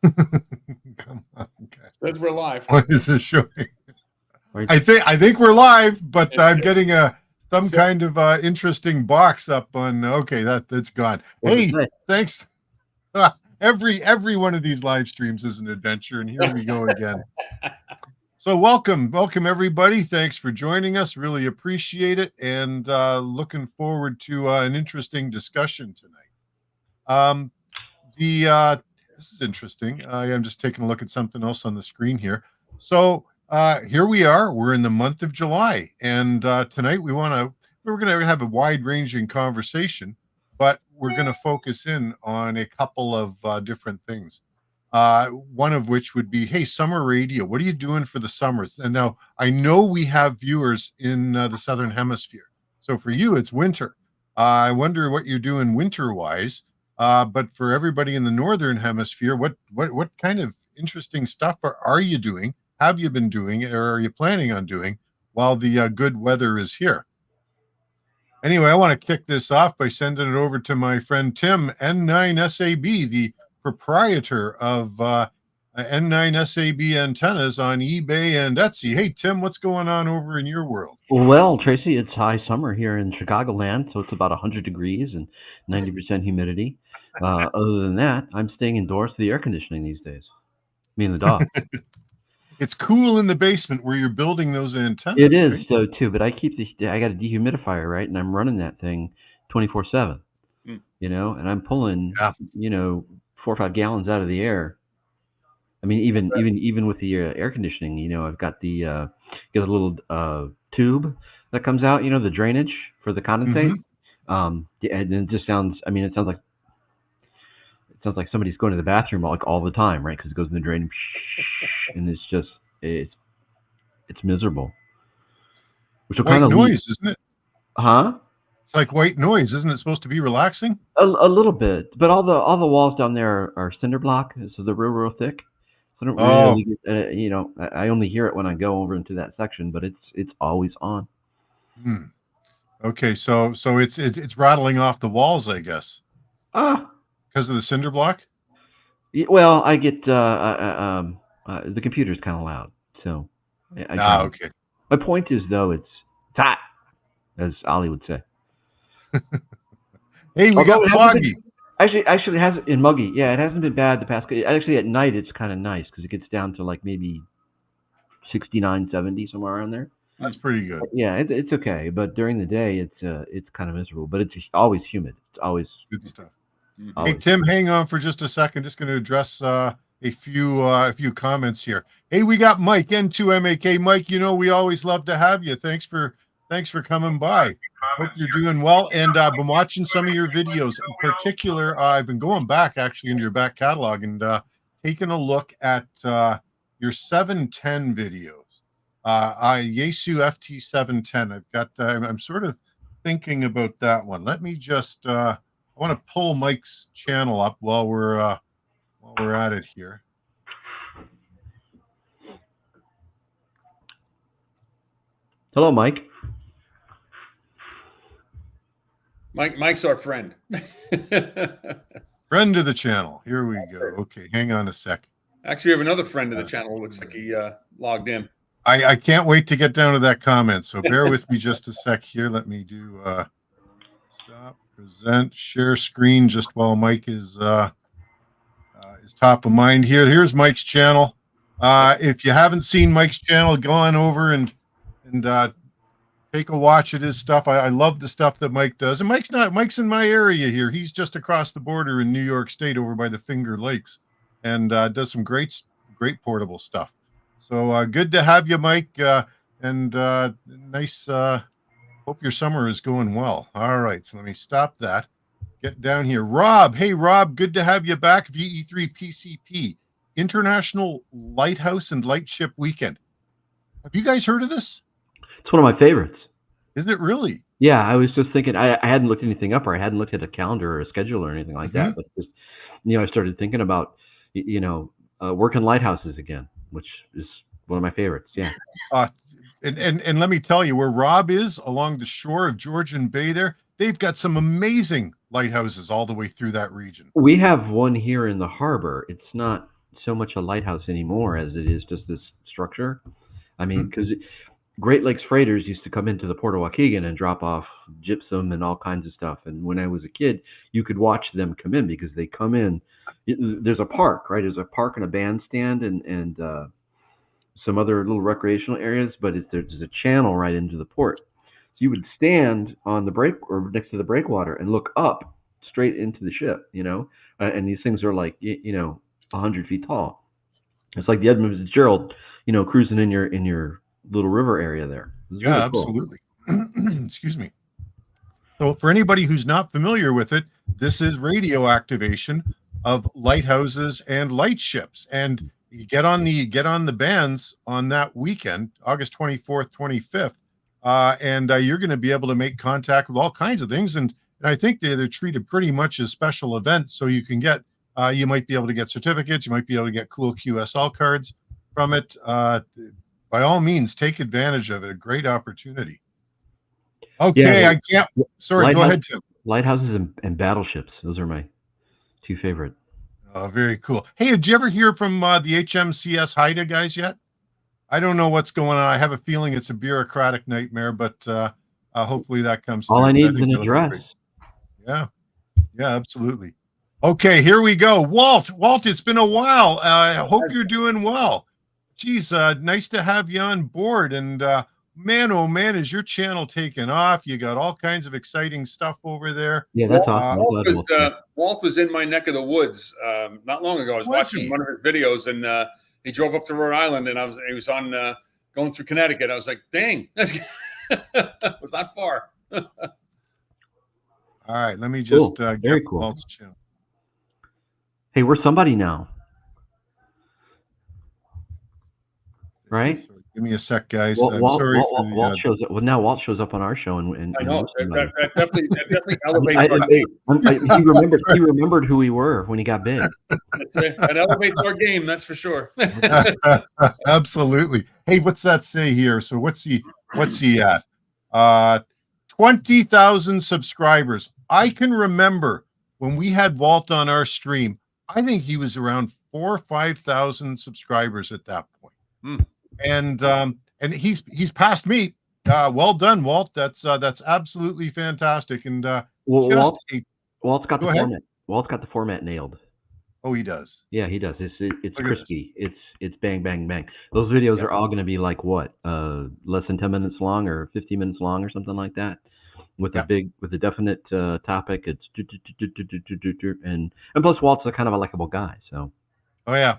Come on, guys. That's we're live. What is this showing? I think we're live, but I'm getting some kind of interesting box up on. Okay, that's gone. Hey, thanks. Every one of these live streams is an adventure, and here we go again. So welcome everybody. Thanks for joining us. Really appreciate it, and looking forward to an interesting discussion tonight. This is interesting. I'm just taking a look at something else on the screen here. So here we are. We're in the month of July, and tonight we're going to have a wide-ranging conversation, but we're going to focus in on a couple of different things. One of which would be, hey, summer radio. What are you doing for the summers? And now I know we have viewers in the Southern Hemisphere, so for you it's winter. I wonder what you're doing winter-wise. But for everybody in the Northern Hemisphere, what kind of interesting stuff are you doing? Have you been doing, or are you planning on doing while the good weather is here? Anyway, I want to kick this off by sending it over to my friend Tim, N9SAB, the proprietor of N9SAB antennas on eBay and Etsy. Hey, Tim, what's going on over in your world? Well, Tracy, it's high summer here in Chicagoland, so it's about 100 degrees and 90% humidity. Other than that, I'm staying indoors to the air conditioning these days. Me and the dog. It's cool in the basement where you're building those antennas. It is, right? So too, but I got a dehumidifier, right? And I'm running that thing 24/7, you know, and I'm pulling, 4 or 5 gallons out of the air. I mean, even with the air conditioning, you know, I've got the get a little tube that comes out, you know, the drainage for the condensate. And it just sounds. I mean, it sounds like somebody's going to the bathroom all the time, right? Because it goes in the drain, and it's miserable. Which white noise, isn't it? Huh? It's like white noise, isn't it supposed to be relaxing? A little bit, but all the walls down there are cinder block, so they're real thick. So I don't really get, you know, I only hear it when I go over into that section, but it's always on. Okay, so it's rattling off the walls, I guess. Because of the cinder block? Well, I get the computer's kind of loud, so. Okay. My point is, though, it's hot, as Ollie would say. Hey, we got foggy. Actually, it hasn't in muggy. Yeah, it hasn't been bad the past. Actually, at night it's kind of nice because it gets down to like maybe 69, 70, somewhere around there. That's pretty good. Yeah, it's okay. But during the day, it's kind of miserable. But it's always humid. It's always good stuff. Always. Hey, Tim, hang on for just a second. Just going to address a few comments here. Hey, we got Mike, N2MAK. Mike, you know we always love to have you. Thanks for coming by. Hope you're doing well. And I've been watching some of your videos. In particular, I've been going back actually into your back catalog and taking a look at your 710 videos. Yaesu FT710. I'm sort of thinking about that one. Let me just I want to pull Mike's channel up while we're at it here. Hello, Mike. Mike's our friend. Friend of the channel. Here we go. Okay, hang on a sec. Actually, we have another friend of the channel. Looks like he logged in. I can't wait to get down to that comment, so bear with me just a sec here. Let me do stop, present, share screen just while Mike is top of mind here. Here's Mike's channel. If you haven't seen Mike's channel, go on over and take a watch at his stuff. I love the stuff that Mike does. And Mike's in my area here. He's just across the border in New York State over by the Finger Lakes and does some great portable stuff. So good to have you, Mike. And nice. Hope your summer is going well. All right. So let me stop that. Get down here. Rob. Hey, Rob. Good to have you back. VE3PCP. International Lighthouse and Lightship Weekend. Have you guys heard of this? It's one of my favorites. Is it really? Yeah, I was just thinking. I hadn't looked anything up, or I hadn't looked at a calendar or a schedule or anything like that. But just, I started thinking about, working lighthouses again, which is one of my favorites. Yeah. And let me tell you, where Rob is along the shore of Georgian Bay, they've got some amazing lighthouses all the way through that region. We have one here in the harbor. It's not so much a lighthouse anymore as it is just this structure. I mean, because Great Lakes freighters used to come into the Port of Waukegan and drop off gypsum and all kinds of stuff. And when I was a kid, you could watch them come in because they come in. There's a park, right? There's a park and a bandstand and some other little recreational areas, but there's a channel right into the port. So you would stand on the break or next to the breakwater and look up straight into the ship, and these things are like, 100 feet tall. It's like the Edmund Fitzgerald, cruising in your little river area there. Yeah, really absolutely. Cool. Excuse me. So for anybody who's not familiar with it, this is radio activation of lighthouses and lightships. And you get on the bands on that weekend, August 24th, 25th, and you're going to be able to make contact with all kinds of things. And I think they're treated pretty much as special events. So you can get, you might be able to get certificates. You might be able to get cool QSL cards from it. By all means, take advantage of it. A great opportunity. Okay, yeah, I can't. Sorry, go ahead, Tim. Lighthouses and battleships. Those are my two favorite. Oh, very cool. Hey, did you ever hear from the HMCS Haida guys yet? I don't know what's going on. I have a feeling it's a bureaucratic nightmare, but hopefully that comes through. All I need is an address. Yeah, absolutely. Okay, here we go. Walt, it's been a while. I hope you're doing well. Geez, nice to have you on board. And man, oh man, is your channel taking off? You got all kinds of exciting stuff over there. Yeah, that's awesome. Walt was in my neck of the woods not long ago. I was watching one of his videos, and he drove up to Rhode Island, and he was on going through Connecticut. I was like, dang, it was not far. All right, let me just get cool. Walt's channel. Hey, we're somebody now. Right? So give me a sec, guys. Walt, I'm sorry for the, Walt shows up. Well, now Walt shows up on our show, and I know that definitely elevates. He remembered who we were when he got big. That elevates our game, that's for sure. Absolutely. Hey, what's that say here? So what's he at? 20,000 subscribers. I can remember when we had Walt on our stream. I think he was around 4,000 or 5,000 subscribers at that point. And he's passed me. Well done, Walt. That's absolutely fantastic. And Walt's got the format. Walt's got the format nailed. Oh, he does. Yeah, he does. It's crispy. It's bang bang bang. Those videos are all going to be like what? Less than 10 minutes long or 50 minutes long or something like that. With a definite topic. It's and plus Walt's a kind of a likable guy. So. Oh yeah.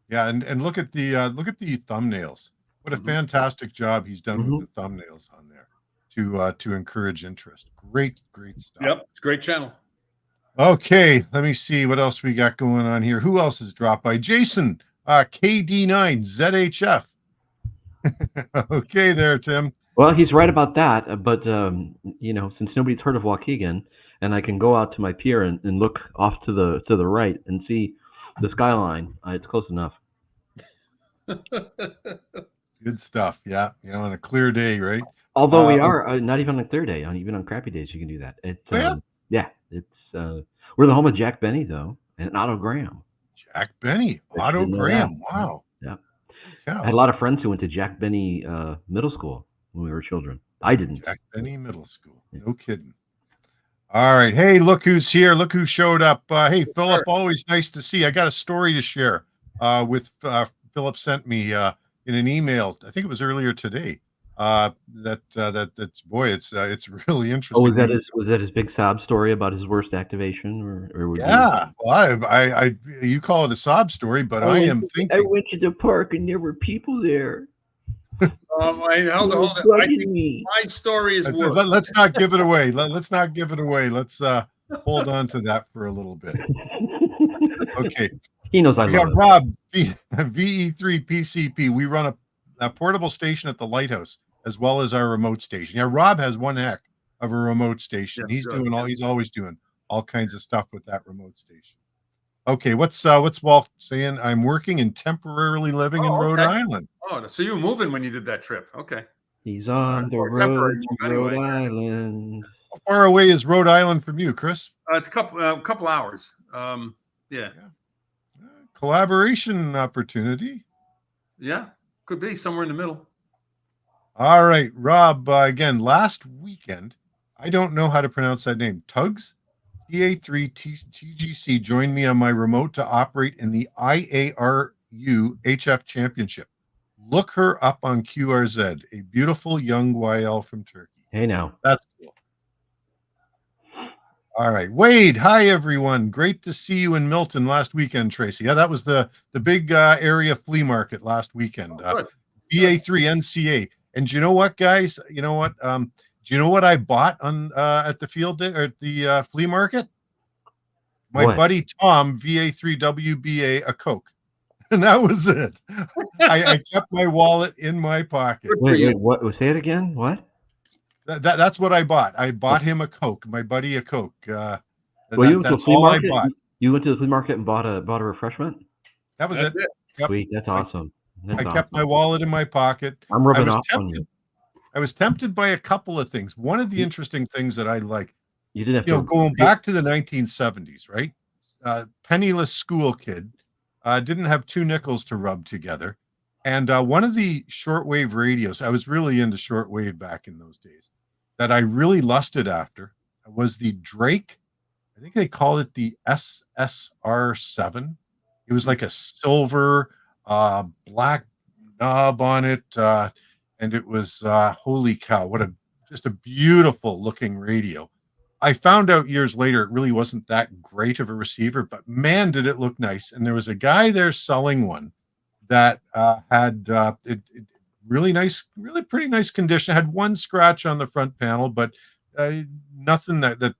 Yeah, and look at the thumbnails. What a fantastic job he's done with the thumbnails on there to encourage interest. Great stuff. Yep, it's a great channel. Okay, let me see what else we got going on here. Who else has dropped by? Jason, KD9ZHF. Okay, there, Tim. Well, he's right about that, but since nobody's heard of Waukegan, and I can go out to my pier and look off to the right and see the skyline, it's close enough. Good stuff. Yeah, on a clear day, right? Although we are not even on a clear day, even on crappy days, you can do that. It's we're the home of Jack Benny though, and Otto Graham. Jack Benny, Otto Graham. Wow. Yeah. I had a lot of friends who went to Jack Benny Middle School when we were children. I didn't. Jack Benny Middle School. No kidding. All right. Hey, look who's here. Look who showed up. Hey, Philip, always nice to see you. I got a story to share with Philip sent me in an email. I think it was earlier today. That's boy, it's really interesting. Oh, was that his big sob story about his worst activation? Or yeah. Well, I you call it a sob story, but I am thinking. I went to the park and there were people there. Hold on. I think my story is worse. Let's not give it away. Let's not give it away. Let's hold on to that for a little bit. Okay. He knows I love it. Rob, VE3PCP. We run a portable station at the Lighthouse as well as our remote station. Yeah, Rob has one heck of a remote station. He's always doing all kinds of stuff with that remote station. Okay, what's Walt saying? I'm working and temporarily living in Rhode Island. Oh, so you were moving when you did that trip. Okay. He's on the road to Rhode Island. How far away is Rhode Island from you, Chris? It's a couple hours. Yeah. Collaboration opportunity. Yeah, could be somewhere in the middle. All right, Rob. Again, last weekend, I don't know how to pronounce that name. Tugs VE3TWM joined me on my remote to operate in the IARU HF Championship. Look her up on QRZ, a beautiful young YL from Turkey. Hey, now. That's cool. All right. Wade, hi, everyone. Great to see you in Milton last weekend, Tracy. Yeah, that was the big area flea market last weekend. VA3NCA. And you know what, guys? You know what? Do you know what I bought on at the field day or at the flea market? My buddy Tom, VA3WBA, a Coke. And that was it. I kept my wallet in my pocket. Wait, what? Say it again. What? That's what I bought. I bought him a Coke. My buddy a Coke. Well, you went to the flea market. You went to the flea market and bought a refreshment. That was it. Yep. Sweet, that's awesome. I kept my wallet in my pocket. I'm rubbing off on you. I was tempted by a couple of things. One of the interesting things that I like, you didn't have to, going back to the 1970s, right? Penniless school kid, didn't have 2 nickels to rub together. And one of the shortwave radios, I was really into shortwave back in those days, that I really lusted after was the Drake. I think they called it the SSR7. It was like a silver black knob on it. And it was, holy cow, just a beautiful looking radio. I found out years later it really wasn't that great of a receiver, but man, did it look nice. And there was a guy there selling one that had it really nice, really pretty nice condition. It had one scratch on the front panel, but nothing that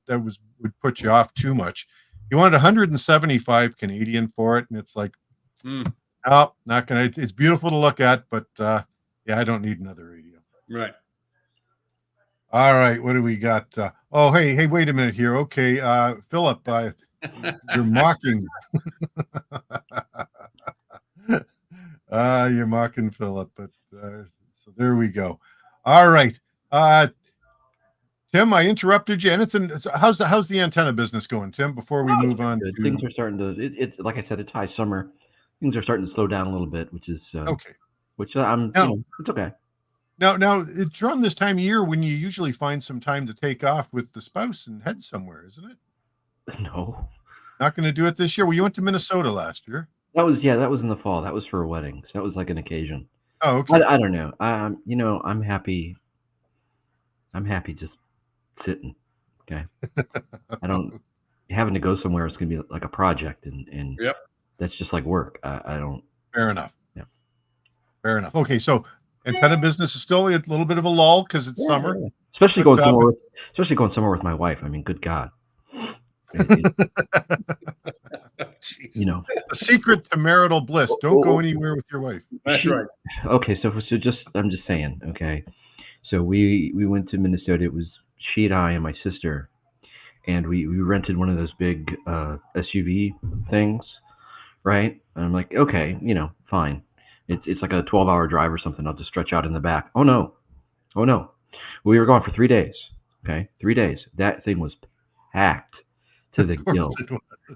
would put you off too much. You wanted 175 Canadian for it, and it's like, no, not gonna. It's beautiful to look at, but yeah, I don't need another radio. Right. All right, what do we got? Oh, hey, wait a minute here. Okay, Philip, you're mocking. You're mocking Philip, but so there we go. All right, Tim, I interrupted you. Anything? How's the antenna business going, Tim? Before we move on, things are starting to. It's like I said, it's high summer. Things are starting to slow down a little bit, which is okay. Which it's okay. Now it's around this time of year when you usually find some time to take off with the spouse and head somewhere, isn't it? No, not going to do it this year. Well, you went to Minnesota last year. That was in the fall. That was for a wedding. So that was like an occasion. Oh, okay. I don't know. I'm happy. I'm happy just sitting. Okay. I don't having to go somewhere. It's going to be like a project, and yep. That's just like work. I don't. Fair enough. Yeah. Fair enough. Okay, so antenna business is still a little bit of a lull because it's summer. Yeah. Especially going somewhere with my wife. I mean, good God. You know, the secret to marital bliss. Don't go anywhere with your wife. That's right. Okay, so I'm just saying. Okay, so we went to Minnesota. It was she and I and my sister, and we rented one of those big SUV things, right? And I'm like, okay, fine. It's like a 12-hour drive or something. I'll just stretch out in the back. Oh no. We were gone for 3 days. Okay, 3 days. That thing was packed to the gills.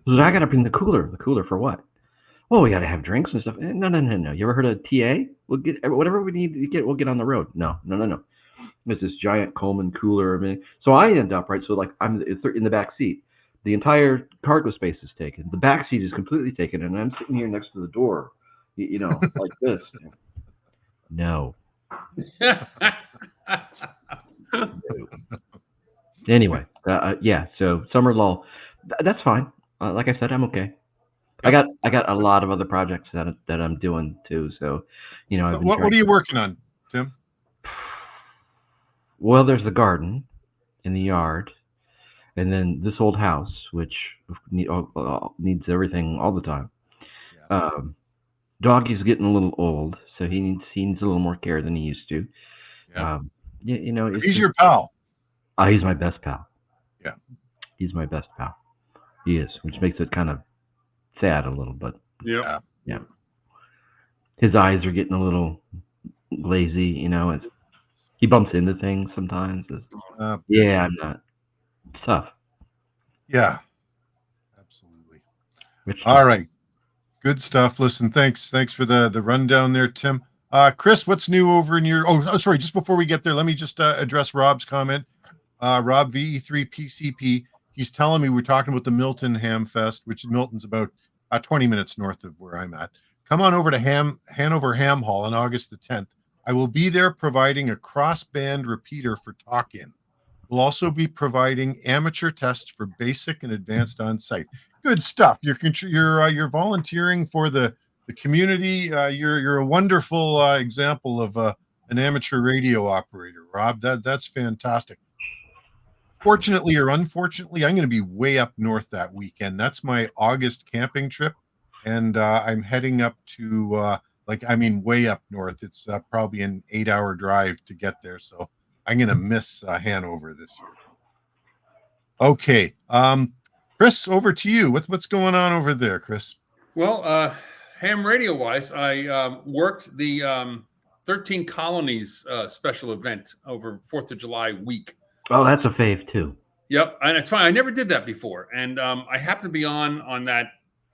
So I got to bring the cooler. The cooler for what? Well, we got to have drinks and stuff. No. You ever heard of TA? We'll get whatever we need to get. We'll get on the road. No. There's this giant Coleman cooler. I mean, so I end up right. So like I'm in the back seat. The entire cargo space is taken. The back seat is completely taken, and I'm sitting here next to the door. Like this. No. Anyway, yeah. So summer lull. That's fine. Like I said, I'm okay. I got a lot of other projects that I'm doing too. So, what are you working on, Tim? Well, there's the garden in the yard, and then this old house, which needs everything all the time. Yeah. Doggie's getting a little old, so he needs a little more care than he used to. Yeah. He's your pal. He's my best pal. Yeah. He's my best pal. He is, which makes it kind of sad a little, but yeah. His eyes are getting a little lazy, he bumps into things sometimes. I'm not. tough. Yeah, absolutely. All right. Good stuff. Listen, thanks for the rundown there, Tim. Chris, what's new over in your? Oh, sorry. Just before we get there, let me just address Rob's comment. Rob VE3PCP. He's telling me we're talking about the Milton Ham Fest, which Milton's about 20 minutes north of where I'm at. Come on over to Hanover Ham Hall on August the 10th. I will be there providing a cross-band repeater for talk-in. We'll also be providing amateur tests for basic and advanced on-site. Good stuff. You're volunteering for the community. You're a wonderful example of an amateur radio operator, Rob. That's fantastic. Fortunately or unfortunately, I'm going to be way up north that weekend. That's my August camping trip, and I'm heading up to way up north. It's probably an 8-hour drive to get there, so I'm going to miss Hanover this year. Okay, Chris, over to you. What's going on over there, Chris? Well, ham radio wise, I worked the 13 Colonies special event over 4th of July week. Oh, that's a fave too. Yep, and it's fine. I never did that before, and I happened to be on that.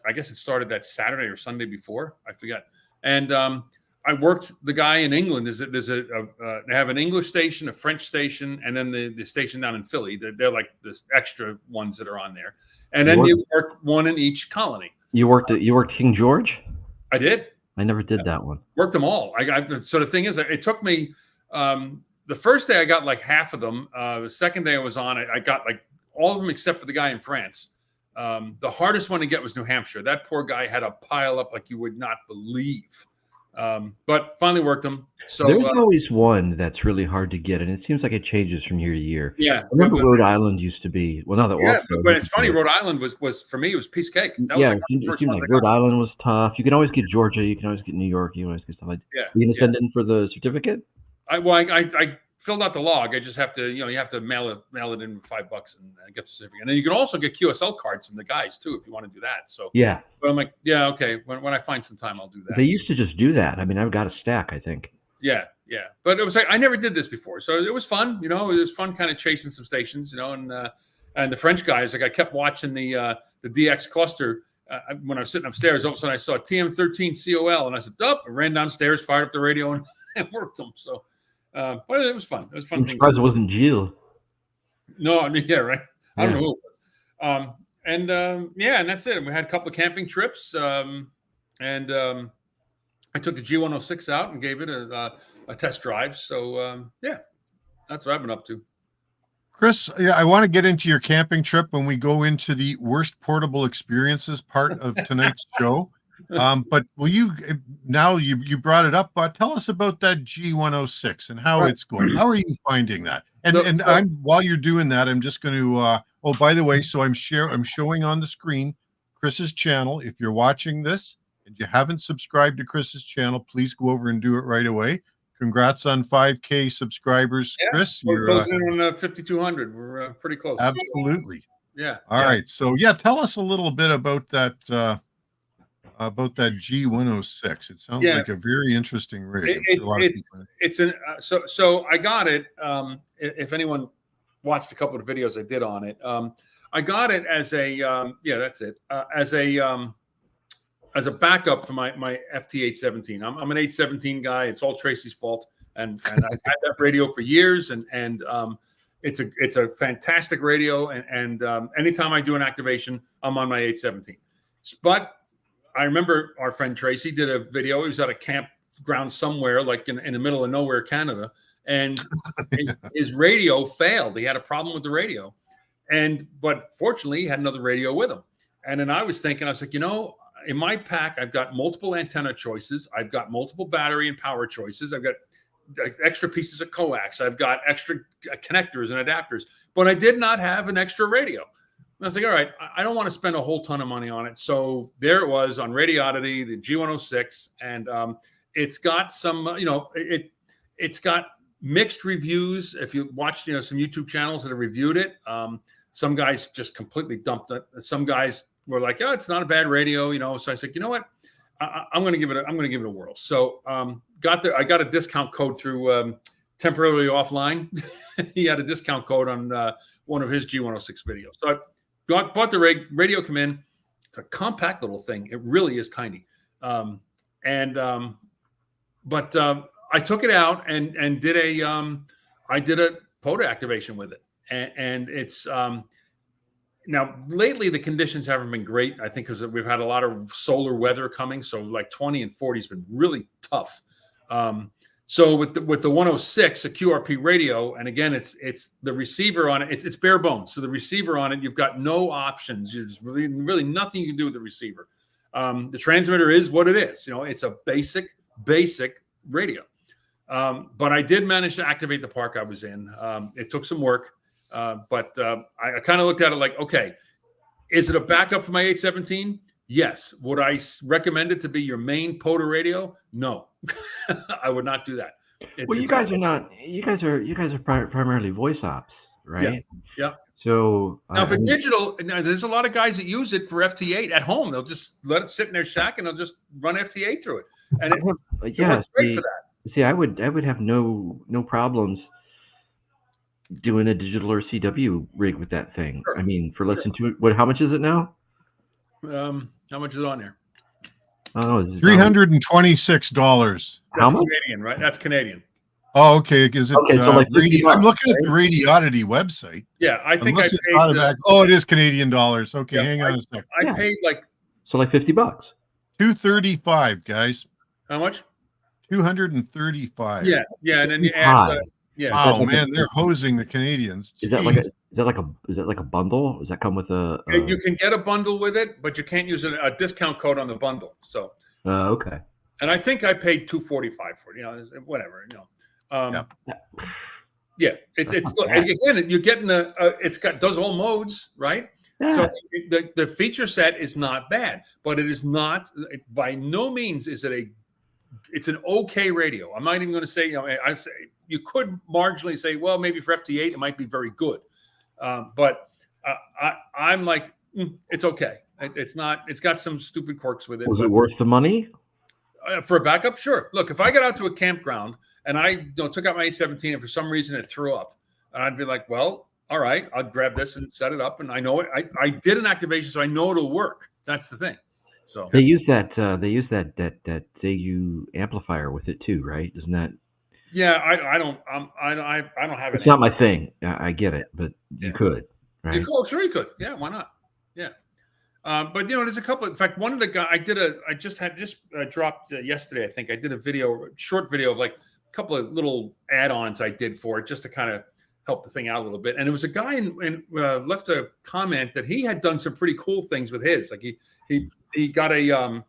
I guess it started that Saturday or Sunday before. I forget. And I worked the guy in England. They have an English station, a French station, and then the station down in Philly. They're like the extra ones that are on there. And then you work one in each colony. You worked King George? I did. I never did that one. Worked them all. So the thing is, it took me. The first day I got like half of them. The second day I was on, I got like all of them except for the guy in France. The hardest one to get was New Hampshire. That poor guy had a pile up like you would not believe. But finally worked them. So there's always one that's really hard to get, and it seems like it changes from year to year. Yeah, I remember Rhode Island used to be. Well, now that but it's funny. Rhode Island was for me. It was piece of cake. That was it seemed like Rhode Island was tough. You can always get Georgia. You can always get New York. You can always get stuff like that. Yeah. You gonna send in for the certificate? I filled out the log. I just have to, you have to mail it in $5 and get the certificate. And then you can also get QSL cards from the guys too if you want to do that. So yeah, but I'm like, yeah, okay. When I find some time, I'll do that. They used to just do that. I mean, I've got a stack, I think. Yeah. But it was like I never did this before, so it was fun. It was fun, kind of chasing some stations. And the French guys, like I kept watching the DX cluster. When I was sitting upstairs, all of a sudden I saw TM13COL, and I said, "Oh!" I ran downstairs, fired up the radio, and worked them. So. But it was fun. It was fun. I'm surprised it wasn't Jill. No, I mean, yeah, right. I don't know who it was. And that's it. We had a couple of camping trips, and I took the G106 out and gave it a test drive. So that's what I've been up to. Chris, I want to get into your camping trip when we go into the worst portable experiences part of tonight's show. But will you now you brought it up, tell us about that G106 and how it's going. How are you finding that? And while you're doing that, I'm just going to by the way, so I'm showing on the screen Chris's channel. If you're watching this and you haven't subscribed to Chris's channel, please go over and do it right away. Congrats on 5K subscribers, Chris. We're closing in on 5,200. We're pretty close. Absolutely. Yeah. All right. So tell us a little bit about that G106. It sounds like a very interesting rig. So I got it. If anyone watched a couple of videos I did on it, I got it as a as a backup for my FT817. I'm an 817 guy. It's all Tracy's fault, and I've had that radio for years, and it's a fantastic radio. And anytime I do an activation, I'm on my 817. But I remember our friend Tracy did a video. He was at a campground somewhere, like in the middle of nowhere, Canada, and his radio failed. He had a problem with the radio, but fortunately, he had another radio with him. And then I was like, in my pack, I've got multiple antenna choices. I've got multiple battery and power choices. I've got extra pieces of coax. I've got extra connectors and adapters, but I did not have an extra radio. And I was like, all right, I don't want to spend a whole ton of money on it. So there it was on Radioddity, the G106, and it's got some, it's got mixed reviews. If you watch, some YouTube channels that have reviewed it, some guys just completely dumped it. Some guys were like, "Oh, it's not a bad radio," So I said, "You know what? I'm going to give it a whirl." So I got a discount code through Temporarily Offline. He had a discount code on one of his G106 videos. So I bought the radio, come in. It's a compact little thing. It really is tiny. But I took it out and did a POTA activation with it. And it's now lately the conditions haven't been great. I think because we've had a lot of solar weather coming. So like 20 and 40 has been really tough. So with the 106, a QRP radio, and again, it's the receiver on it. It's bare bones. So the receiver on it, you've got no options. There's really nothing you can do with the receiver. The transmitter is what it is. It's a basic radio. But I did manage to activate the park I was in. It took some work, but I kind of looked at it like, okay, is it a backup for my 817? Yes. Would I recommend it to be your main POTA radio? No, I would not do that. Well, you guys are not. You guys are primarily voice ops, right? Yeah. So now for digital, there's a lot of guys that use it for FT8 at home. They'll just let it sit in their shack and they'll just run FT8 through it, and it works great for that. See, I would have no problems doing a digital or CW rig with that thing. Sure. I mean, for less than how much is it now? How much is it on there? Oh, $326. That's Canadian, right? That's Canadian. Oh, okay. Is it? Okay, so like I'm looking at the Radiodity website. Yeah, I think it is Canadian dollars. Okay, hang on a second. I paid like $50. $235, guys. How much? $235. Yeah, and then you add. Oh man, they're hosing the Canadians. Is that like a bundle? Does that come with a? You can get a bundle with it, but you can't use a discount code on the bundle. So. Okay. And I think I paid $245 for it. Whatever. Yeah. It's again, you're getting does all modes, right? Yeah. So the feature set is not bad, but it is not by no means is it it's an okay radio. I'm not even going to say, you could marginally say, well, maybe for FT8 it might be very good, but I'm like, it's okay. It's not. It's got some stupid quirks with it. Was it worth the money? For a backup, sure. Look, if I got out to a campground and I took out my 817 and for some reason it threw up, and I'd be like, well, all right, I'll grab this and set it up, and I know it. I did an activation, so I know it'll work. That's the thing. So they use that ZU amplifier with it too, right? Isn't that? Yeah, I don't have it. It's not my thing. I get it, but you could, right? Sure, you could. Yeah, why not? Yeah. But there's a couple. In fact, one of the guys I just dropped yesterday. I think I did a short video of like a couple of little add-ons I did for it just to kind of help the thing out a little bit. And it was a guy left a comment that he had done some pretty cool things with his. Like he got a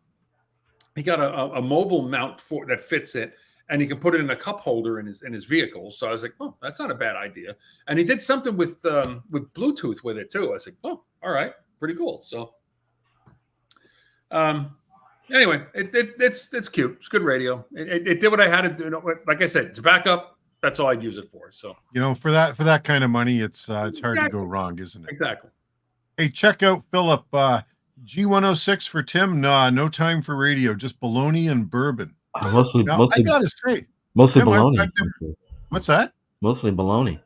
mobile mount that fits it, and he can put it in a cup holder in his vehicle. So I was like, oh, that's not a bad idea. And he did something with Bluetooth with it too. I was like, oh, all right, pretty cool. So. Anyway, it's cute. It's good radio. It did what I had to do. Like I said, it's a backup. That's all I'd use it for. So for that kind of money, it's hard to go wrong, isn't it? Exactly. Hey, check out Philip. G106 for Tim. Nah, no time for radio. Just bologna and bourbon. Mostly, I gotta say, mostly bologna. What's that? Mostly bologna.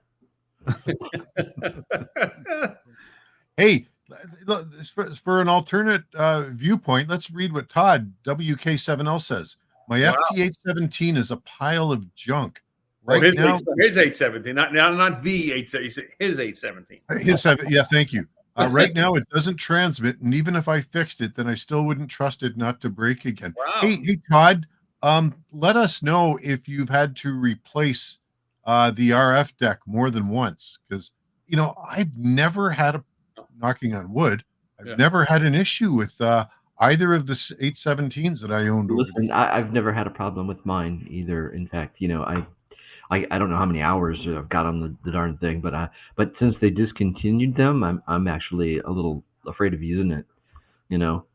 Hey. For an alternate viewpoint, let's read what Todd WK7L says. My FT817 is a pile of junk. Right now, his 817, not the 817, his 817. Yeah, thank you. Right now, it doesn't transmit, and even if I fixed it, then I still wouldn't trust it not to break again. Wow. Hey, Todd, let us know if you've had to replace the RF deck more than once, because I've never had knocking on wood, I've never had an issue with either of the 817s that I owned. Listen, I've never had a problem with mine either. In fact, I don't know how many hours I've got on the darn thing, but since they discontinued them, I'm actually a little afraid of using it.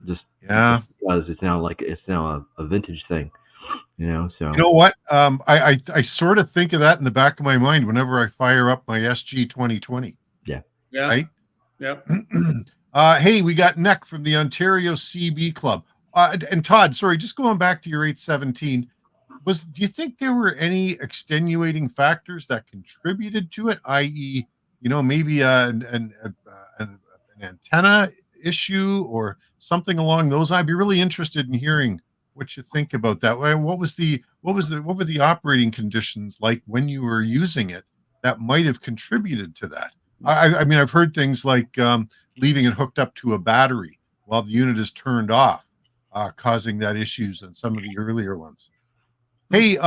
Just because it's now a vintage thing. So you know what? I sort of think of that in the back of my mind whenever I fire up my SG 2020. Yeah. Right. Yep. Hey, we got Nick from the Ontario CB Club. And Todd, sorry, just going back to your 817, do you think there were any extenuating factors that contributed to it? I.e., maybe an antenna issue or something along those. I'd be really interested in hearing what you think about that. What were the operating conditions like when you were using it that might have contributed to that? I mean, I've heard things like leaving it hooked up to a battery while the unit is turned off, causing that issues on some of the earlier ones. Hey,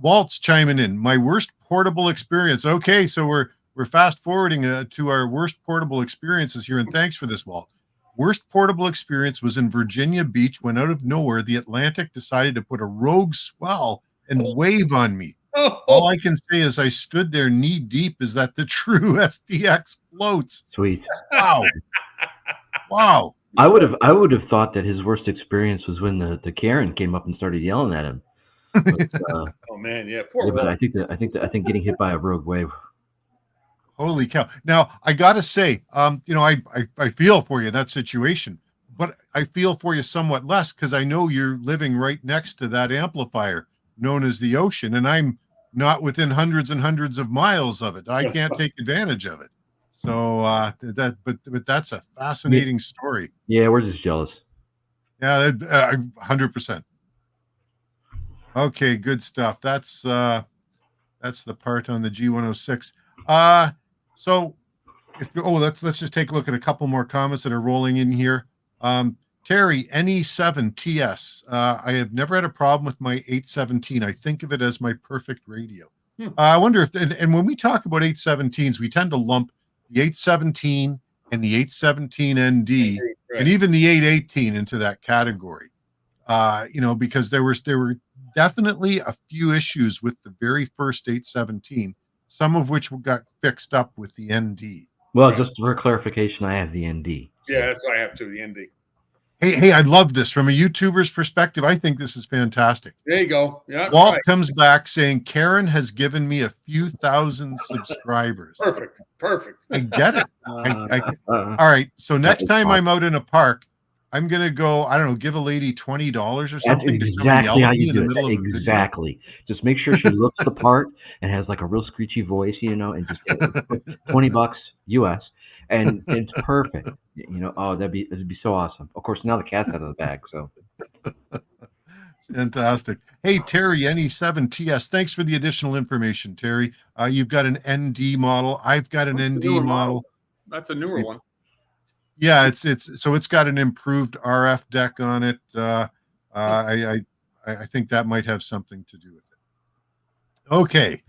Walt's chiming in. My worst portable experience. Okay, so we're fast forwarding to our worst portable experiences here, and thanks for this, Walt. Worst portable experience was in Virginia Beach when out of nowhere the Atlantic decided to put a rogue swell and wave on me. All I can say is I stood there knee deep. Is that the true SDX floats? Sweet. Wow. Wow. I would have thought that his worst experience was when the Karen came up and started yelling at him. But, oh man, yeah. Poor but I think getting hit by a rogue wave. Holy cow. Now I gotta say, I feel for you in that situation, but I feel for you somewhat less because I know you're living right next to that amplifier known as the ocean, and I'm not within hundreds and hundreds of miles of it. I can't take advantage of it. So but that's a fascinating story. Yeah, we're just jealous. Yeah, 100%. Okay, good stuff. That's the part on the G106. So let's just take a look at a couple more comments that are rolling in here. Terry, NE7TS. I have never had a problem with my 817. I think of it as my perfect radio. I wonder if, and when we talk about 817s, we tend to lump the 817 and the 817ND and even the 818 into that category. Because there were definitely a few issues with the very first 817, some of which got fixed up with the ND. Well, just for clarification, I have the ND. Yeah, that's what I have too, the ND. Hey, I love this from a YouTuber's perspective. I think this is fantastic. There you go. Yeah. Walt comes back saying Karen has given me a few thousand subscribers. Perfect. I get it. All right. So next time I'm out in a park, I'm gonna go. I don't know. Give a lady $20 or something. That's exactly how you do it. Exactly. Just make sure she looks the part and has like a real screechy voice, and just $20 US, and it's perfect. Oh, that'd be so awesome. Of course, now the cat's out of the bag. So fantastic. Hey, Terry, NE7TS. Thanks for the additional information, Terry. You've got an ND model. I've got an ND model. That's a newer one. Yeah, it's got an improved RF deck on it. I think that might have something to do with it. Okay,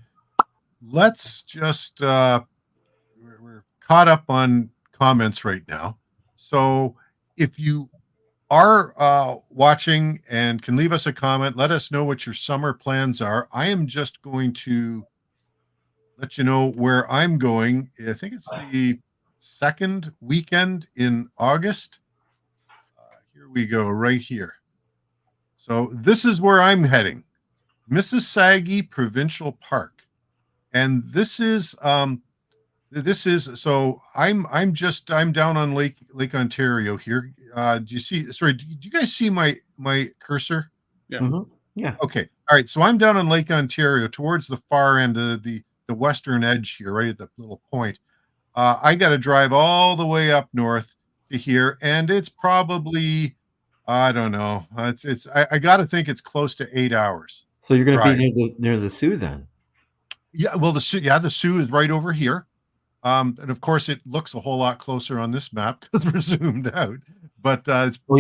let's just we're caught up on comments right now. So if you are watching and can leave us a comment, let us know what your summer plans are. I am just going to let you know where I'm going. I think it's the second weekend in August. Here we go, right here. So this is where I'm heading, Mississauga Provincial Park, and this is so I'm down on Lake Ontario here. Do you see? Sorry, do you guys see my cursor? Yeah. Mm-hmm. Yeah. Okay. All right. So I'm down on Lake Ontario towards the far end of the western edge here, right at the little point. I got to drive all the way up north to here, and it's probably, I don't know. I got to think it's close to 8 hours. So you're going to be near the Sioux then? Yeah. Well, the Sioux is right over here, and of course it looks a whole lot closer on this map because we're zoomed out. But that's a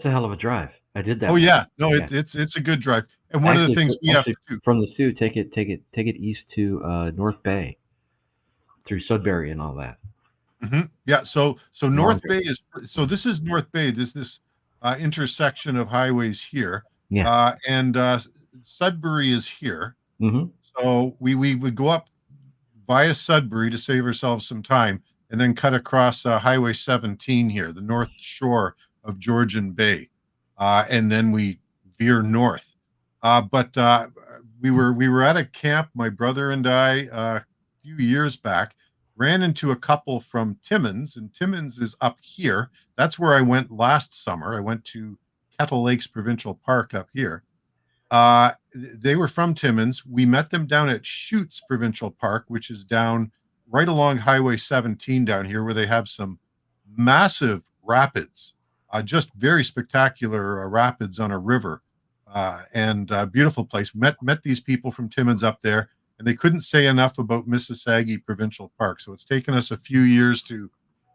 hell of a drive. I did that. Oh yeah, no, it's a good drive. And one of the things we have to do from the Sioux, take it east to North Bay, through Sudbury and all that. Mm-hmm. Yeah. So North Bay is, so this is North Bay. This intersection of highways here. Yeah. And Sudbury is here. Mm-hmm. So we would go up via Sudbury to save ourselves some time, and then cut across Highway 17 here, the north shore of Georgian Bay, and then we veer north. But we were at a camp, my brother and I, a few years back, ran into a couple from Timmins, and Timmins is up here. That's where I went last summer. I went to Kettle Lakes Provincial Park up here. They were from Timmins. We met them down at Chutes Provincial Park, which is down right along Highway 17 down here, where they have some massive rapids, just very spectacular rapids on a river, and beautiful place. Met these people from Timmins up there, and they couldn't say enough about Mississauga Provincial Park. So it's taken us a few years to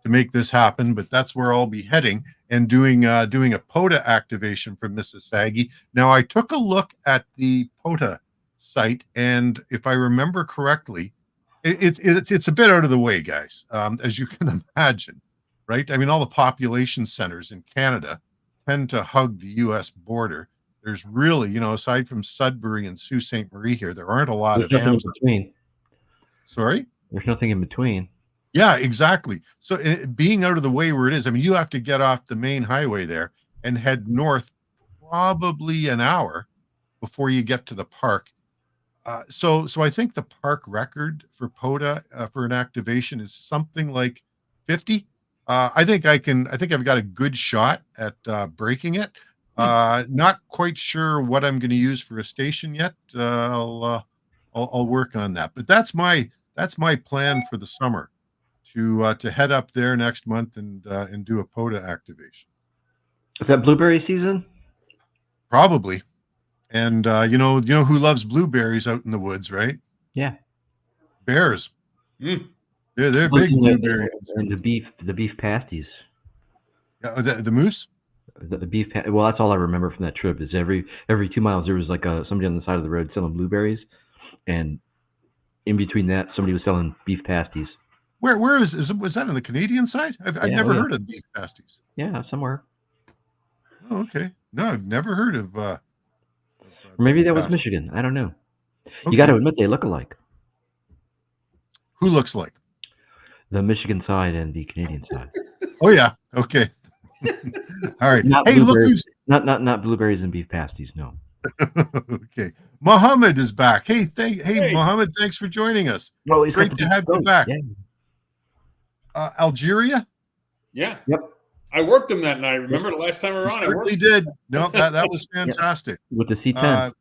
make this happen, but that's where I'll be heading and doing a POTA activation for Mississauga. Now, I took a look at the POTA site, and if I remember correctly, it's a bit out of the way, guys, as you can imagine, right? I mean, all the population centers in Canada tend to hug the U.S. border. There's really, aside from Sudbury and Sault Ste. Marie here, there aren't a lot of hams in between. Sorry? There's nothing in between. Yeah, exactly. So being out of the way where it is, I mean, you have to get off the main highway there and head north probably an hour before you get to the park. So I think the park record for POTA for an activation is something like 50. I think I've got a good shot at breaking it. Not quite sure what I'm going to use for a station yet. I'll work on that. But that's my plan for the summer, to head up there next month and do a POTA activation. Is that blueberry season? Probably. And you know who loves blueberries out in the woods, right? Yeah. Bears. Mm. They're big blueberries. And the beef pasties. Yeah, the moose. The beef. Well, that's all I remember from that trip. Is every 2 miles there was like somebody on the side of the road selling blueberries, and in between that somebody was selling beef pasties. Where was that on the Canadian side? I've never heard of beef pasties. Yeah, somewhere. Oh, okay. No, I've never heard of. Or maybe that was Michigan. I don't know. Okay. You got to admit they look alike. Who looks like? The Michigan side and the Canadian side. Oh yeah. Okay. All right. Not hey, look who's not blueberries and beef pasties. No. Okay. Mohammed is back. Hey, Mohammed, thanks for joining us. Well, great to have you back. Yeah. Algeria. Yeah. Yep. I worked them that night. Remember the last time we were on? I really did. No, that was fantastic. With the C10.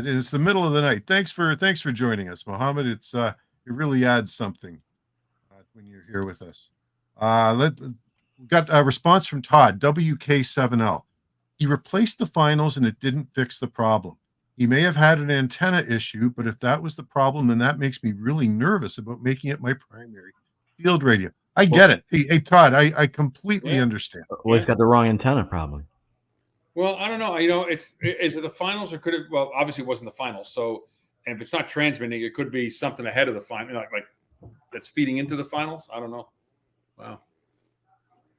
It's the middle of the night. Thanks for joining us, Mohammed. It really adds something when you're here with us. We got a response from Todd, WK7L. He replaced the finals and it didn't fix the problem. He may have had an antenna issue, but if that was the problem, then that makes me really nervous about making it my primary field radio. I get it. Hey, Todd, I completely understand. Well, he's got the wrong antenna, probably. Well, I don't know. Is it the finals or could it? Well, obviously it wasn't the finals. So, and if it's not transmitting, it could be something ahead of the final, like that's feeding into the finals. I don't know. Wow.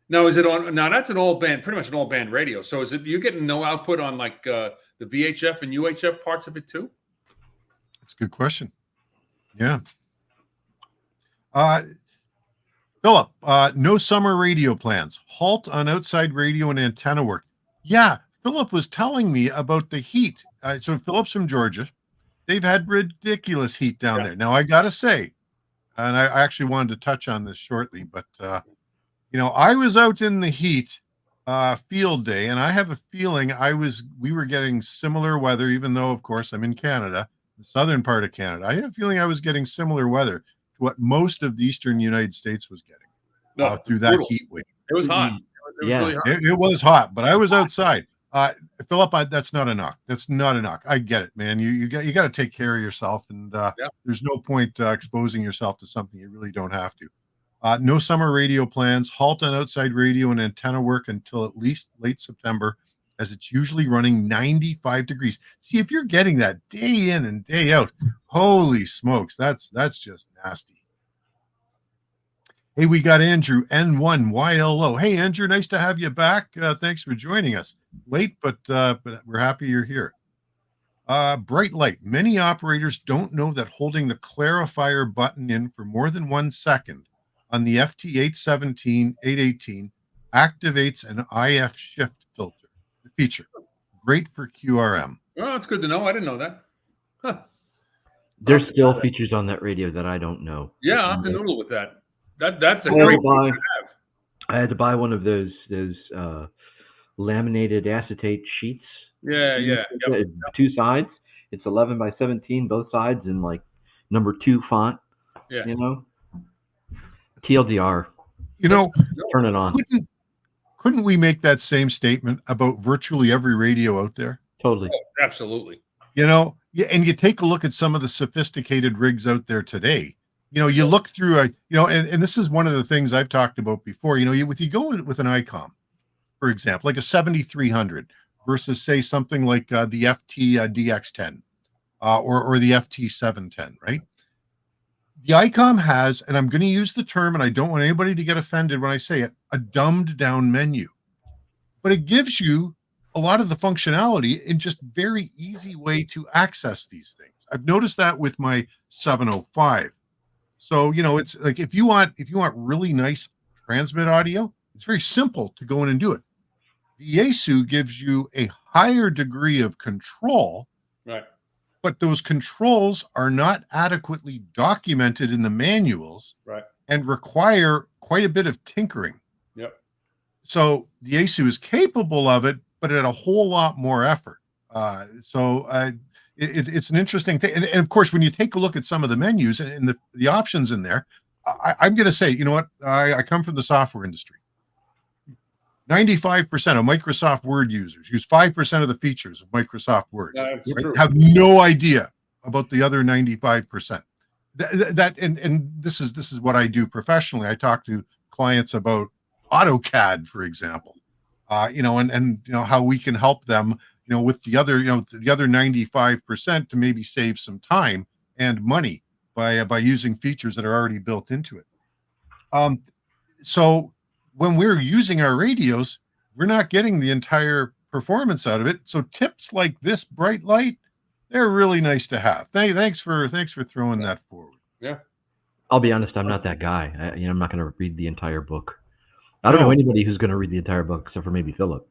Now, is it on? Now that's an all band, pretty much an all band radio. So is it you getting no output on like the VHF and UHF parts of it too? That's a good question. Yeah. Philip, no summer radio plans. Halt on outside radio and antenna work. Yeah, Philip was telling me about the heat. So Philip's from Georgia. They've had ridiculous heat down there. Now, I got to say, and I actually wanted to touch on this shortly, but, I was out in the heat field day, and I have a feeling we were getting similar weather, even though, of course, I'm in Canada, the southern part of Canada. I have a feeling I was getting similar weather to what most of the eastern United States was getting through that heat wave. It was hot. It was really hot. It was hot, but I was outside. Philip, that's not a knock. That's not a knock. I get it, man. You got to take care of yourself, and there's no point exposing yourself to something you really don't have to. No summer radio plans. Halt on outside radio and antenna work until at least late September, as it's usually running 95 degrees. See, if you're getting that day in and day out, holy smokes, that's just nasty. Hey, we got Andrew N1YLO. Hey, Andrew, nice to have you back. Thanks for joining us. Late, but we're happy you're here. Bright light. Many operators don't know that holding the clarifier button in for more than 1 second on the FT817, 818 activates an IF shift filter feature. Great for QRM. Well, that's good to know. I didn't know that. Huh. There's still features on that radio that I don't know. Yeah, I'll have to noodle with that. That's a great thing to have. I had to buy one of those laminated acetate sheets. Yeah. Yep. 2 sides. It's 11 by 17, both sides in like number 2 font. Yeah. You know, TLDR. You know, turn it on. Couldn't we make that same statement about virtually every radio out there? Totally. Oh, absolutely. You know, and you take a look at some of the sophisticated rigs out there today. You know, you look through and this is one of the things I've talked about before. You know, you go with an ICOM, for example, like a 7300 versus say something like the FT DX10 or the FT 710, right? The ICOM has, and I'm going to use the term, and I don't want anybody to get offended when I say it, a dumbed down menu. But it gives you a lot of the functionality in just very easy way to access these things. I've noticed that with my 705. So, you know, it's like if you want really nice transmit audio, it's very simple to go in and do it. The Yaesu gives you a higher degree of control. Right. But those controls are not adequately documented in the manuals, right, and require quite a bit of tinkering. Yep. So the Yaesu is capable of it, but at a whole lot more effort. It's an interesting thing. And of course, when you take a look at some of the menus and the options in there, I'm going to say, you know what? I come from the software industry. 95% of Microsoft Word users use 5% of the features of Microsoft Word. That's true. Have no idea about the other 95%. And this is what I do professionally. I talk to clients about AutoCAD, for example, you know, and you know how we can help them, you know, with the other 95% to maybe save some time and money by using features that are already built into it. So when we're using our radios, we're not getting the entire performance out of it. So tips like this bright light, they're really nice to have. Thanks for throwing that forward. Yeah. I'll be honest, I'm not that guy. I'm not going to read the entire book. I don't know anybody who's going to read the entire book except for maybe Philip.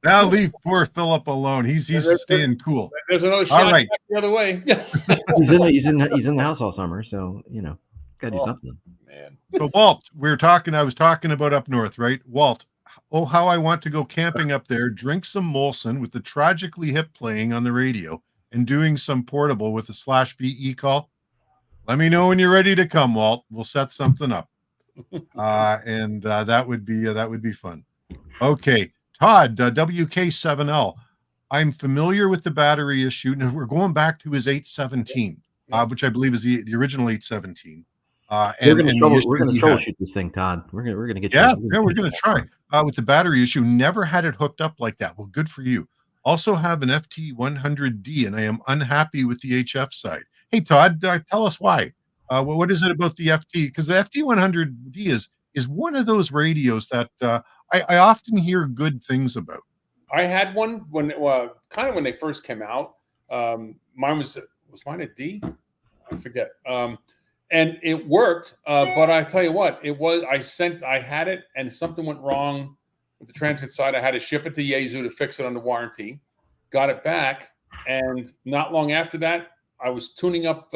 Now leave poor Philip alone. He's staying cool. There's another shot back the other way. he's in the house all summer, so you know, gotta do something. Man. So Walt, I was talking about up north, right? Walt, oh how I want to go camping up there, drink some Molson with the Tragically Hip playing on the radio, and doing some portable with the /VE call. Let me know when you're ready to come, Walt. We'll set something up. And that would be fun. Okay, Todd, WK7L. I'm familiar with the battery issue. Now we're going back to his 817, which I believe is the original 817. We're going to troubleshoot this thing, Todd. We're going to get. We're going to try with the battery issue. Never had it hooked up like that. Well, good for you. Also have an FT100D, and I am unhappy with the HF side. Hey, Todd, tell us why. What is it about the FT? Because the FT100D is one of those radios that I often hear good things about. I had one when they first came out. Mine was mine a D? I forget. And it worked, but I tell you what, I had it, and something went wrong with the transmit side. I had to ship it to Yaesu to fix it under warranty. Got it back, and not long after that, I was tuning up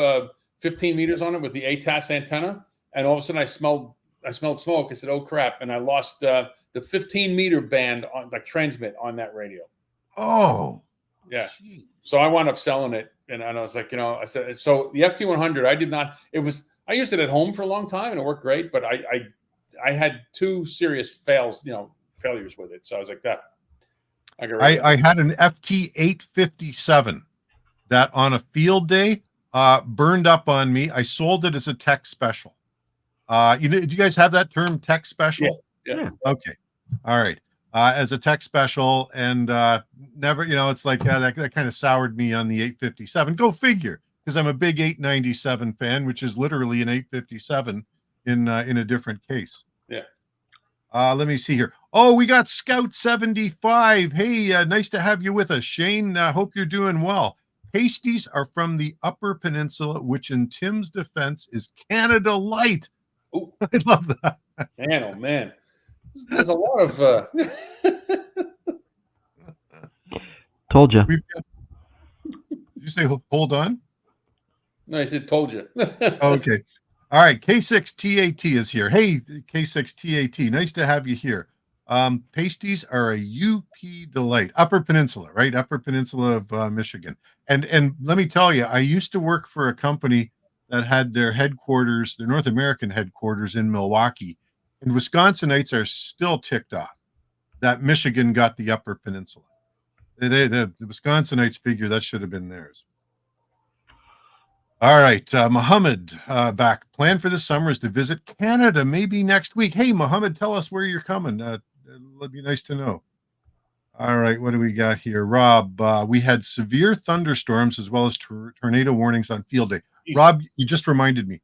15 meters on it with the ATAS antenna, and all of a sudden I smelled smoke. I said, "Oh crap!" And I lost the 15-meter band on like transmit on that radio. Oh, yeah. Geez. So I wound up selling it, and I was like, I said, so the FT100, I did not. I used it at home for a long time, and it worked great, but I had two serious failures with it. So I was like, that. I had an FT857 that on a field day burned up on me. I sold it as a tech special. Do you guys have that term, tech special? Yeah. Okay. All right. As a tech special, and never, it's like that kind of soured me on the 857. Go figure, because I'm a big 897 fan, which is literally an 857 in a different case. Yeah. Let me see here. Oh, we got Scout 75. Hey, nice to have you with us, Shane. Hope you're doing well. Pasties are from the Upper Peninsula, which in Tim's defense is Canada Light. Oh, I love that. Man, oh man. There's a lot of Told you. Did you say hold on? No, I said told you. Okay. All right. K6TAT is here. Hey, K6TAT. Nice to have you here. Pasties are a UP delight. Upper Peninsula, right? Upper Peninsula of Michigan. And let me tell you, I used to work for a company that had their headquarters, their North American headquarters in Milwaukee. And Wisconsinites are still ticked off that Michigan got the Upper Peninsula. The Wisconsinites figure that should have been theirs. All right, Mohammed back. Plan for this summer is to visit Canada, maybe next week. Hey, Mohammed, tell us where you're coming. It'd be nice to know. All right, what do we got here? Rob, we had severe thunderstorms as well as tornado warnings on field day. Rob, you just reminded me.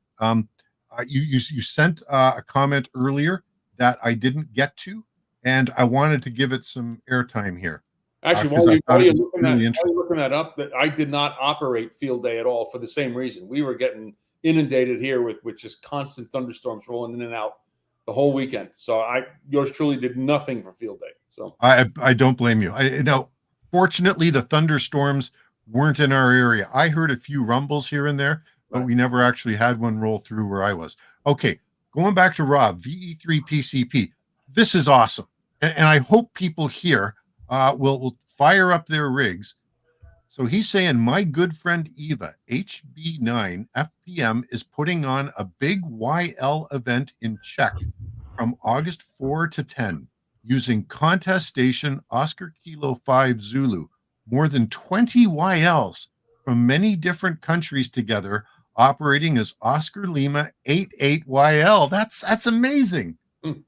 You sent a comment earlier that I didn't get to, and I wanted to give it some airtime here. Actually, while you're looking that up, that I did not operate field day at all for the same reason. We were getting inundated here with just constant thunderstorms rolling in and out the whole weekend. So yours truly did nothing for field day. So I don't blame you. Fortunately, the thunderstorms weren't in our area. I heard a few rumbles here and there, but we never actually had one roll through where I was. Okay, going back to Rob, VE3PCP. This is awesome. And I hope people here will fire up their rigs. So he's saying, my good friend Eva, HB9 FPM, is putting on a big YL event in Czech from August 4 to 10 using Contest Station Oscar Kilo 5 Zulu. More than 20 YLs from many different countries together, operating as Oscar Lima 88 YL. That's amazing. It's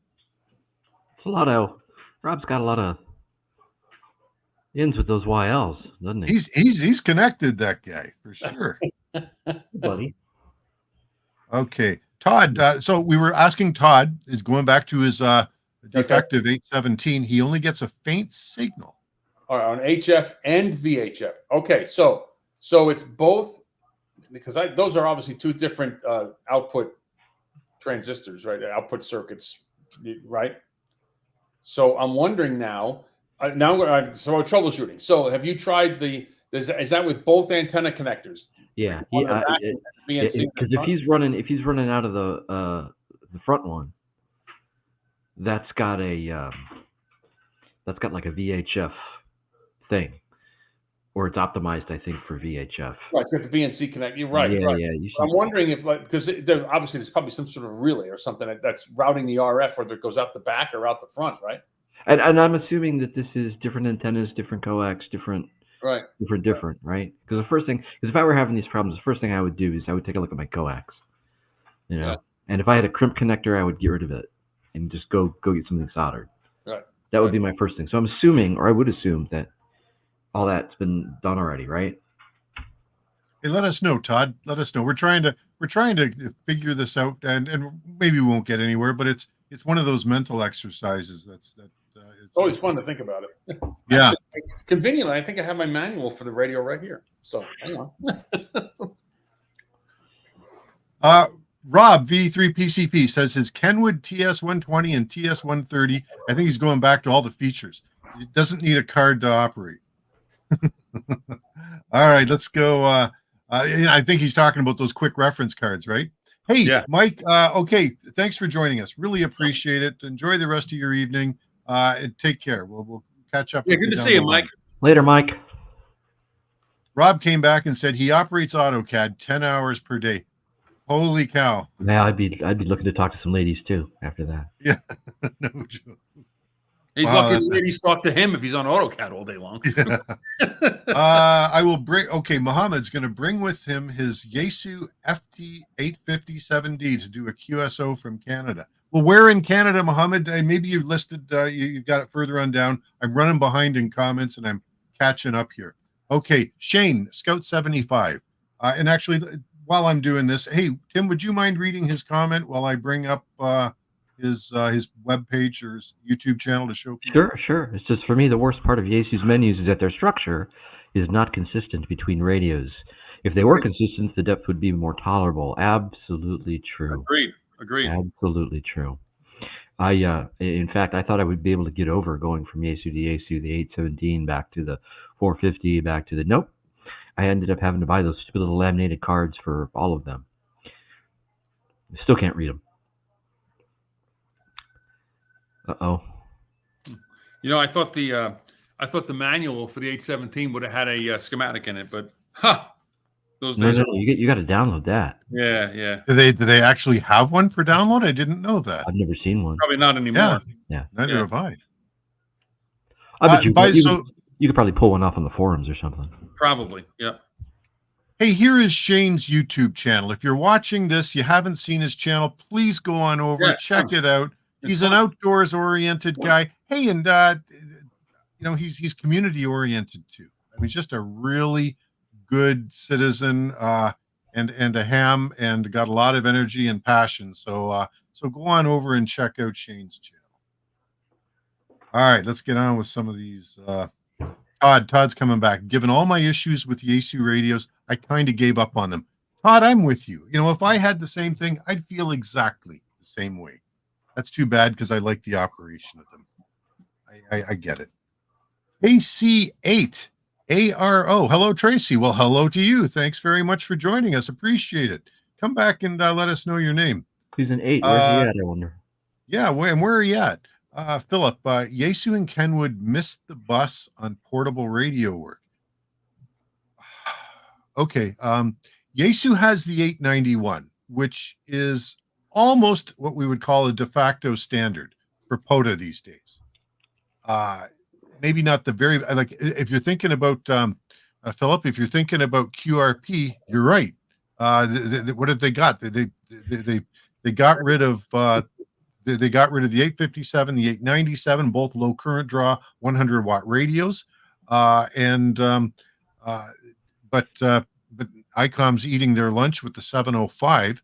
a lot of Rob's got a lot of ends with those YLs, doesn't he? He's connected, that guy, for sure. Buddy. Okay. Todd, so we were asking, Todd is going back to his defective 817. He only gets a faint signal. All right, on HF and VHF. Okay, so it's both, because those are obviously two different output transistors, right? Output circuits, right? So I'm wondering now troubleshooting. So have you tried is that with both antenna connectors? Yeah. Because if he's running out of the front one, that's got like a VHF thing, or it's optimized, I think, for VHF. Right, it's got the VNC connect. You're right. Yeah, right. Yeah. I'm wondering if, because obviously there's probably some sort of relay or something that's routing the RF, whether it goes out the back or out the front, right? And I'm assuming that this is different antennas, different coax, different, right? Because the first thing, if I were having these problems, the first thing I would do is I would take a look at my coax, and if I had a crimp connector, I would get rid of it and just go get something soldered. Right. That would be my first thing. So I'm assuming, or I would assume, that all that's been done already, right? Hey, let us know, Todd. Let us know. We're trying to figure this out, and maybe we won't get anywhere, but it's one of those mental exercises it's always fun to think about it. Yeah. Actually, conveniently, I think I have my manual for the radio right here. So hang on. Rob V3PCP says his Kenwood TS120 and TS130. I think he's going back to all the features. It doesn't need a card to operate. All right, let's go. I think he's talking about those quick reference cards, right? Hey, yeah. Mike. Okay, thanks for joining us. Really appreciate it. Enjoy the rest of your evening. And take care. We'll catch up. Yeah, good to see you, Mike. Later, Mike. Rob came back and said he operates AutoCAD 10 hours per day. Holy cow! Yeah, I'd be looking to talk to some ladies too after that. Yeah, no joke. He's lucky the ladies talk to him if he's on AutoCAD all day long. Yeah. I will bring. Okay, Mohammed's going to bring with him his Yaesu FT857D to do a QSO from Canada. Well, where in Canada, Mohammed? Maybe you've listed. You've got it further on down. I'm running behind in comments, and I'm catching up here. Okay, Shane, Scout 75, and actually, while I'm doing this, hey Tim, would you mind reading his comment while I bring up his webpage or his YouTube channel to show people? Sure. It's just, for me, the worst part of Yaesu's menus is that their structure is not consistent between radios. If they were consistent, the depth would be more tolerable. Absolutely true. Agreed. Absolutely true. In fact, I thought I would be able to get over going from Yaesu to Yaesu, the 817 back to the 450, back to the nope. I ended up having to buy those stupid little laminated cards for all of them. I still can't read them. Uh-oh. I thought the manual for the 817 would have had a schematic in it, but those days. No, you got to download that. Yeah. Do they actually have one for download? I didn't know that. I've never seen one. Probably not anymore. Yeah. Neither have I. I bet you could probably pull one off on the forums or something. Probably, yeah. Hey, here is Shane's YouTube channel. If you're watching this, you haven't seen his channel, please go on over, check it out. He's an outdoors-oriented guy. Hey, and he's community-oriented too. I mean, just a really good citizen, and a ham, and got a lot of energy and passion. So go on over and check out Shane's channel. All right, let's get on with some of these. Todd's coming back. Given all my issues with the Yaesu radios, I kind of gave up on them. Todd, I'm with you. If I had the same thing, I'd feel exactly the same way. That's too bad because I like the operation of them. I get it. AC8 ARO. Hello, Tracy. Well, hello to you. Thanks very much for joining us. Appreciate it. Come back and let us know your name. He's an 8. Where's he at, I wonder? Yeah, where are you at? Philip, Yaesu and Kenwood missed the bus on portable radio work. Okay. Yaesu has the 891, which is almost what we would call a de facto standard for POTA these days. Maybe not the very, like, if you're thinking about, Philip, if you're thinking about QRP, you're right. What have they got? They got rid of, they got rid of the 857, the 897, both low current draw 100 watt radios. But ICOM's eating their lunch with the 705.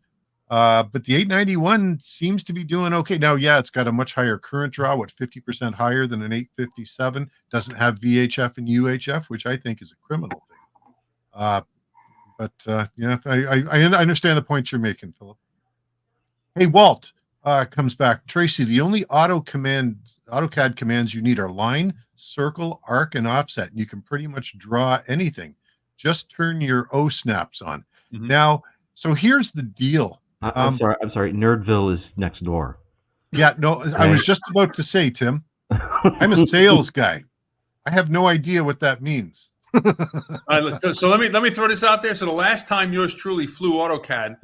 But the 891 seems to be doing okay. Now, yeah, it's got a much higher current draw, 50% higher than an 857. Doesn't have VHF and UHF, which I think is a criminal thing. I understand the point you're making, Philip. Hey, Walt. Comes back. Tracy, the only AutoCAD commands you need are line, circle, arc, and offset. And you can pretty much draw anything. Just turn your O snaps on. Mm-hmm. Now, so here's the deal. I'm sorry. Nerdville is next door. Yeah, no, I was just about to say, Tim, I'm a sales guy. I have no idea what that means. So let me throw this out there. So the last time yours truly flew AutoCAD,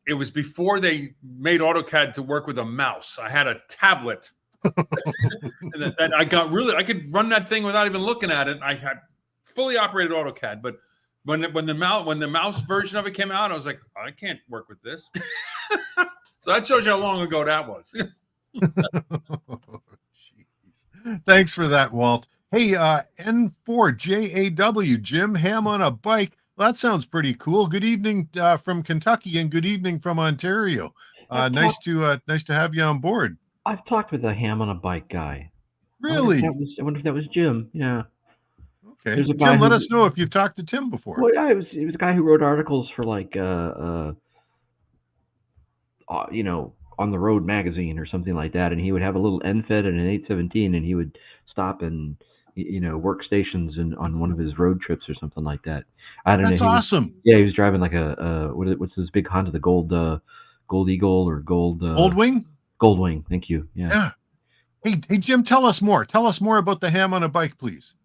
it was before they made AutoCAD to work with a mouse. I had a tablet and I could run that thing without even looking at it. I had fully operated AutoCAD, but when the mouse version of it came out, I was like, I can't work with this. So that shows you how long ago that was. Thanks for that, Walt. Hey, N4JAW, Jim Ham on a bike. Well, that sounds pretty cool. Good evening from Kentucky and good evening from Ontario. Nice to have you on board. I've talked with a ham on a bike guy. Really? I wonder if that was Jim. Yeah. Okay. Jim, let us know if you've talked to Tim before. Well, yeah, it was a guy who wrote articles for like On the Road magazine or something like that, and he would have a little NFED and an 817, and he would stop and work stations on one of his road trips or something like that. I don't know. That's awesome. He was driving like what's this big Honda, the Gold Eagle or Goldwing? Goldwing. Thank you. Yeah. Hey, Jim, tell us more. Tell us more about the ham on a bike, please.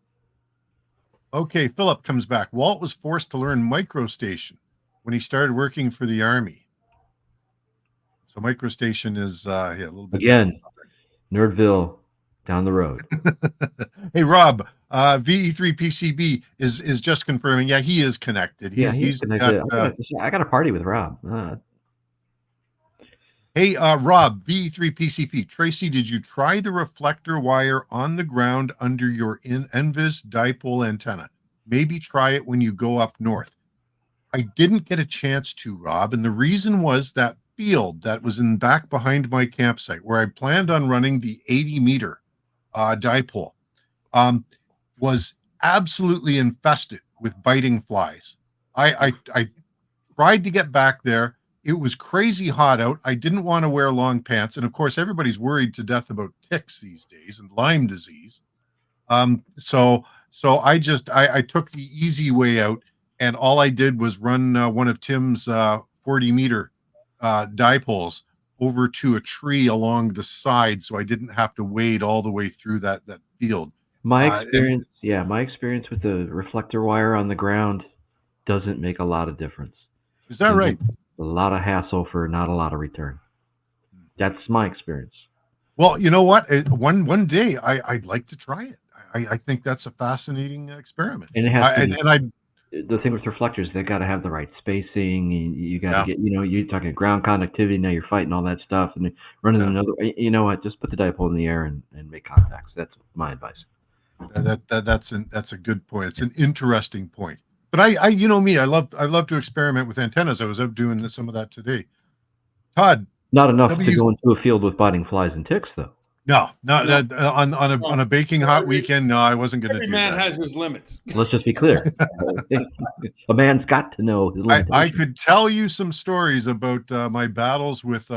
Okay, Philip comes back. Walt was forced to learn microstation when he started working for the Army. So microstation is a little bit again, Nerdville down the road. Hey, Rob, VE3PCB is just confirming. Yeah, he is connected. He's connected. I got a party with Rob. Hey, Rob, VE3PCP. Tracy, did you try the reflector wire on the ground under your NVIS dipole antenna? Maybe try it when you go up north. I didn't get a chance to, Rob, and the reason was that field that was back behind my campsite where I planned on running the 80-meter dipole was absolutely infested with biting flies. I tried to get back there. It was crazy hot out. I didn't want to wear long pants. And of course, everybody's worried to death about ticks these days and Lyme disease. So I took the easy way out, and all I did was run one of Tim's 40-meter dipoles over to a tree along the side, so I didn't have to wade all the way through that field. My experience with the reflector wire on the ground doesn't make a lot of difference. Is that right? A lot of hassle for not a lot of return. That's my experience. Well, you know what? One day I'd like to try it. I think that's a fascinating experiment. And it has the thing with reflectors, they got to have the right spacing. You got to get, you're talking ground conductivity. Now you're fighting all that stuff and running another. You know what? Just put the dipole in the air and make contacts. That's my advice. That's a good point. It's an interesting point. But I you know me, I love to experiment with antennas. I was up doing some of that today. Todd, not enough to go into a field with biting flies and ticks, though. No, on a baking hot weekend. No, I wasn't going to do that. Every man has his limits. Let's just be clear. A man's got to know his limits. I could tell you some stories about my battles with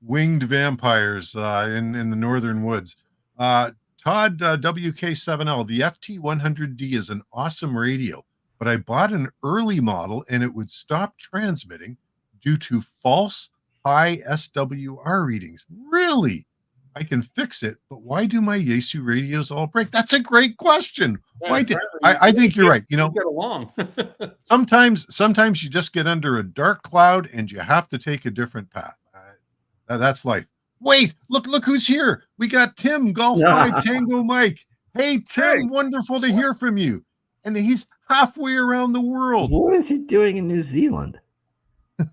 winged vampires in the northern woods. Todd, WK7L, the FT100D is an awesome radio, but I bought an early model and it would stop transmitting due to false high SWR readings. Really? I can fix it, but why do my Yaesu radios all break? That's a great question. Why did I think you're right. Get along. sometimes you just get under a dark cloud and you have to take a different path. That's life. Wait, look who's here. We got Tim, Golf 5 Tango Mike. Hey Tim, wonderful to hear from you. And he's halfway around the world. What is he doing in New Zealand? Is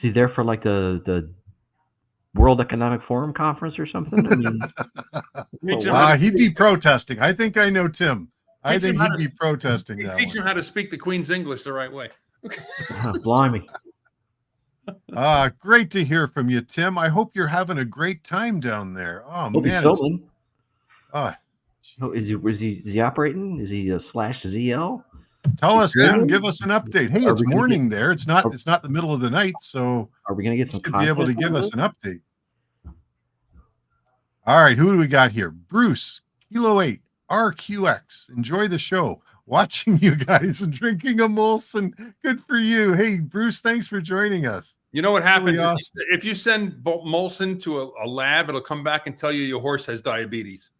he there for like the World Economic Forum conference or something? I mean, he'd be protesting. I think I know Tim. I think he'd be protesting. Teach him how to speak the Queen's English the right way. Blimey. Great to hear from you, Tim. I hope you're having a great time down there. Oh man. Is he operating? Is he a /ZL? Tell us, Tim. Give us an update. Hey, it's morning there. It's not the middle of the night, so are we going to get some? Should be able to give us an update. All right, who do we got here? Bruce, Kilo 8, RQX. Enjoy the show. Watching you guys and drinking a Molson. Good for you. Hey, Bruce, thanks for joining us. You know what happens? Really awesome. If you send Molson to a lab, it'll come back and tell you your horse has diabetes.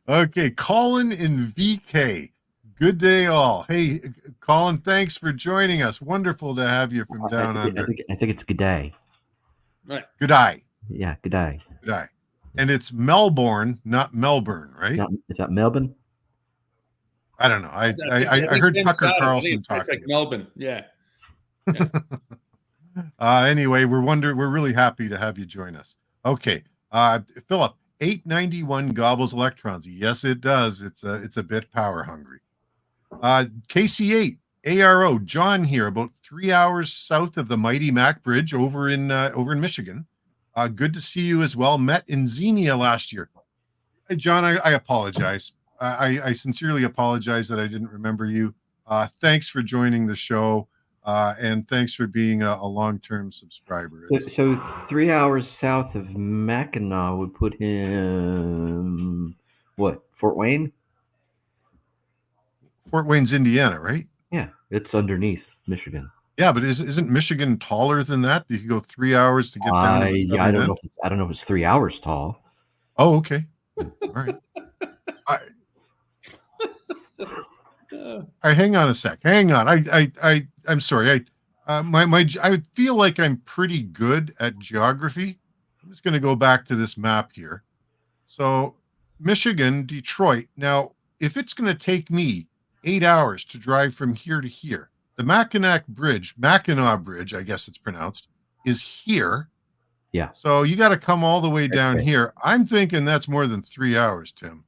Okay, Colin in VK. Good day, all. Hey, Colin, thanks for joining us. Wonderful to have you from down under. I think it's good day. Right. Good eye. Yeah, good day. Good eye. And it's Melbourne, not Melbourne, right? Is that Melbourne? I don't know. I heard Tucker Carlson talking. It's like Melbourne. Yeah. Anyway, we're really happy to have you join us. Okay. Philip, 891 gobbles electrons. Yes, it does. It's a bit power hungry. KC8 ARO John here, about 3 hours south of the Mighty Mac Bridge over in Michigan. Good to see you as well. Met in Xenia last year. Hey, John, I apologize. I sincerely apologize that I didn't remember you. Thanks for joining the show, and thanks for being a long-term subscriber. So 3 hours south of Mackinac would put him, what, Fort Wayne? Fort Wayne's Indiana, right? Yeah, it's underneath Michigan. Yeah, but isn't Michigan taller than that? You can go 3 hours to get down. I don't know if it's 3 hours tall. Oh, okay. All right. All right, hang on a sec. Hang on. I'm sorry. I feel like I'm pretty good at geography. I'm just going to go back to this map here. So, Michigan, Detroit. Now, if it's going to take me 8 hours to drive from here to here, the Mackinac Bridge, I guess it's pronounced, is here. Yeah. So you got to come all the way down here. I'm thinking that's more than 3 hours, Tim.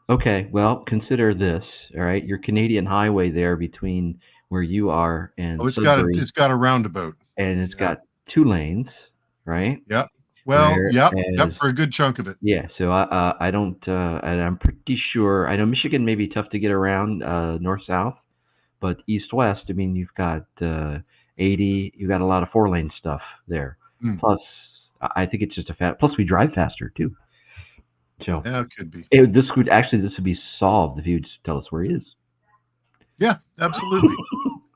Okay. Well, consider this. All right, your Canadian highway there between where you are and it's got a roundabout, and it's got 2 lanes, right? Yeah. Well, yep, for a good chunk of it. Yeah. So I don't. And I'm pretty sure. I know Michigan may be tough to get around north south. But east-west, I mean, you've got 80. You've got a lot of 4-lane stuff there. Plus, I think it's just plus we drive faster too. So yeah, it could be. This would be solved if you would just tell us where he is. Yeah, absolutely.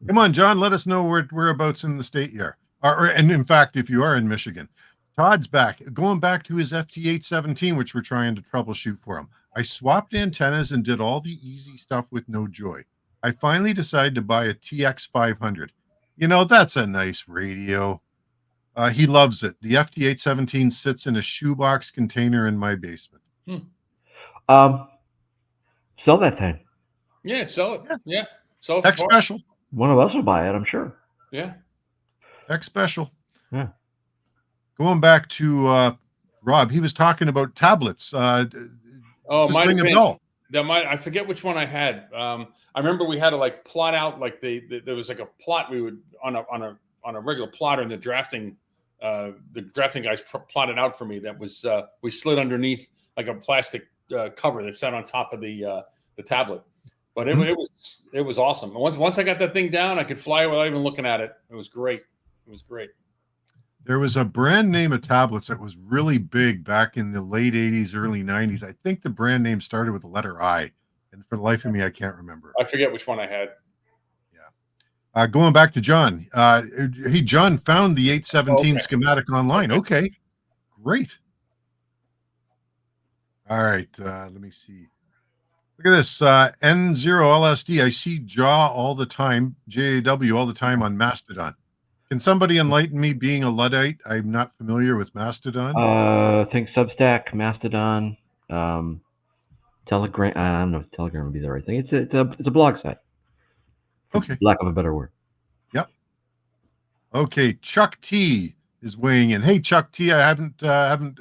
Come on, John, let us know whereabouts in the state you are. And in fact, if you are in Michigan. Todd's back, going back to his FT817, which we're trying to troubleshoot for him. I swapped antennas and did all the easy stuff with no joy. I finally decided to buy a TX500. You know, that's a nice radio. He loves it. The FT817 sits in a shoebox container in my basement. Sell that thing. Yeah, sell it. Yeah. Sell it. Tech special. One of us will buy it, I'm sure. Yeah. Tech special. Yeah. Going back to Rob, he was talking about tablets. Oh, just ring a bell. I forget which one I had. I remember we had to like plot out like there was like a plot we would on a regular plotter, and the drafting guys plotted out for me. That was we slid underneath like a plastic cover that sat on top of the tablet. But it was awesome. And once I got that thing down, I could fly without even looking at it. It was great. It was great. There was a brand name of tablets that was really big back in the late 80s, early 90s. I think the brand name started with the letter I, and for the life of me, I can't remember. I forget which one I had. Yeah. Going back to John. Hey, John found the 817 schematic online. Okay, great. All right, let me see. Look at this, N0LSD. I see JAW all the time, JAW all the time on Mastodon. Can somebody enlighten me, being a Luddite? I'm not familiar with Mastodon. I think Substack, Mastodon, Telegram. I don't know if Telegram would be the right thing. It's a blog site. Okay. Lack of a better word. Yep. Okay, Chuck T is weighing in. Hey, Chuck T, I haven't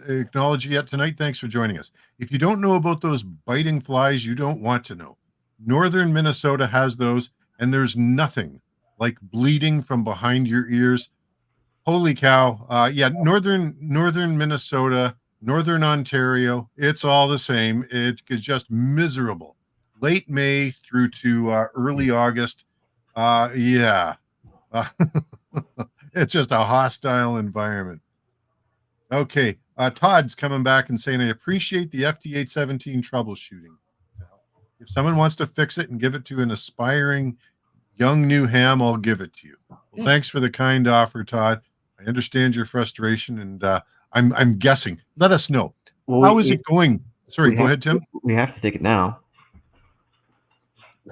acknowledged you yet tonight. Thanks for joining us. If you don't know about those biting flies, you don't want to know. Northern Minnesota has those, and there's nothing like bleeding from behind your ears. Holy cow. Yeah, northern Minnesota, northern Ontario, it's all the same. It is just miserable. Late May through to early August. Yeah. It's just a hostile environment. Okay. Todd's coming back and saying, I appreciate the FT817 troubleshooting. If someone wants to fix it and give it to an aspiring young new ham, I'll give it to you. Well, thanks for the kind offer, Todd. I understand your frustration, and I'm guessing. Let us know. Well, how is it going? Sorry, go ahead, Tim. We have to take it now.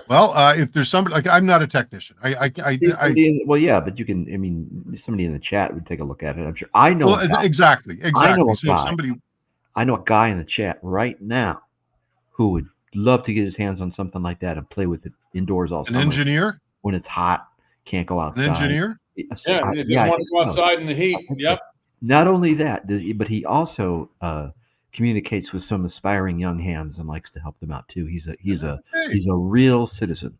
Well, if there's somebody, like, I'm not a technician. Well, yeah, but you can. I mean, somebody in the chat would take a look at it. I'm sure. I know. Well, exactly. I know I know a guy in the chat right now who would love to get his hands on something like that and play with it indoors all summer. An engineer? When it's hot, can't go outside. An engineer? Yeah, he doesn't want to go outside in the heat. Yep. Not only that, but he also communicates with some aspiring young hands and likes to help them out too. He's a real citizen.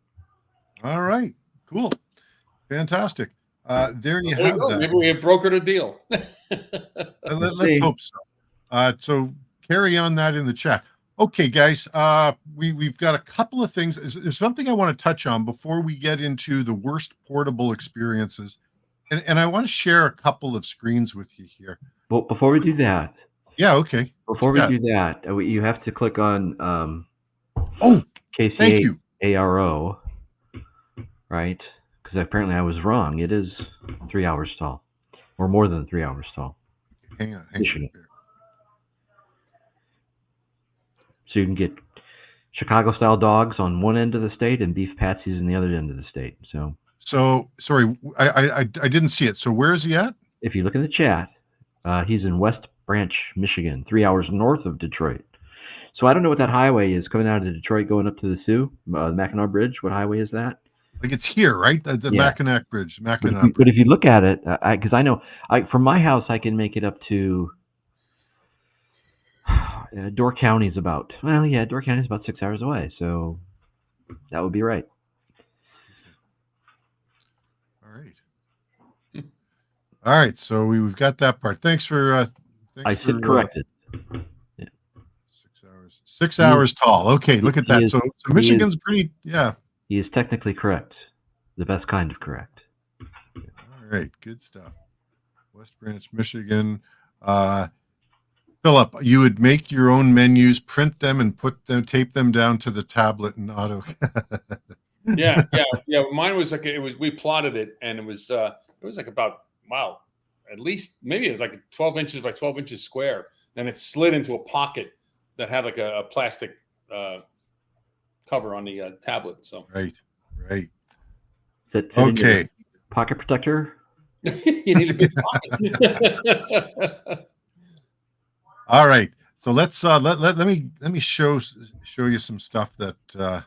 All right, cool, fantastic. There you have that. Maybe we have brokered a deal. Let's hope so. So carry on that in the chat. Okay, guys, we've got a couple of things. There's something I want to touch on before we get into the worst portable experiences. And I want to share a couple of screens with you here. Well, before we do that. Yeah, okay. Before we do that, you have to click on KC8ARO, right? Because apparently I was wrong. It is 3 hours tall, or more than 3 hours tall. Hang on. So you can get Chicago-style dogs on one end of the state and beef patsies on the other end of the state. So sorry, I didn't see it. So where is he at? If you look in the chat, he's in West Branch, Michigan, 3 hours north of Detroit. So I don't know what that highway is coming out of Detroit going up to the Sioux, Mackinac Bridge. What highway is that? Like it's here, right? The Mackinac Bridge. But if you look at it, because I know from my house I can make it up to Door County is about, Door County is about 6 hours away. So that would be right. All right. So we've got that part. Thanks for. I said corrected. 6 hours. 6 hours tall. Okay, look at that. So Michigan's pretty. Yeah. He is technically correct. The best kind of correct. All right. Good stuff. West Branch, Michigan. Philip, you would make your own menus, print them, and tape them down to the tablet and auto. Yeah. Mine was like we plotted it, and it was like about at least maybe like 12 inches by 12 inches square. Then it slid into a pocket that had like a plastic cover on the tablet. So right. Is that okay. Pocket protector. You need a big pocket. All right. So let's let me show you some stuff that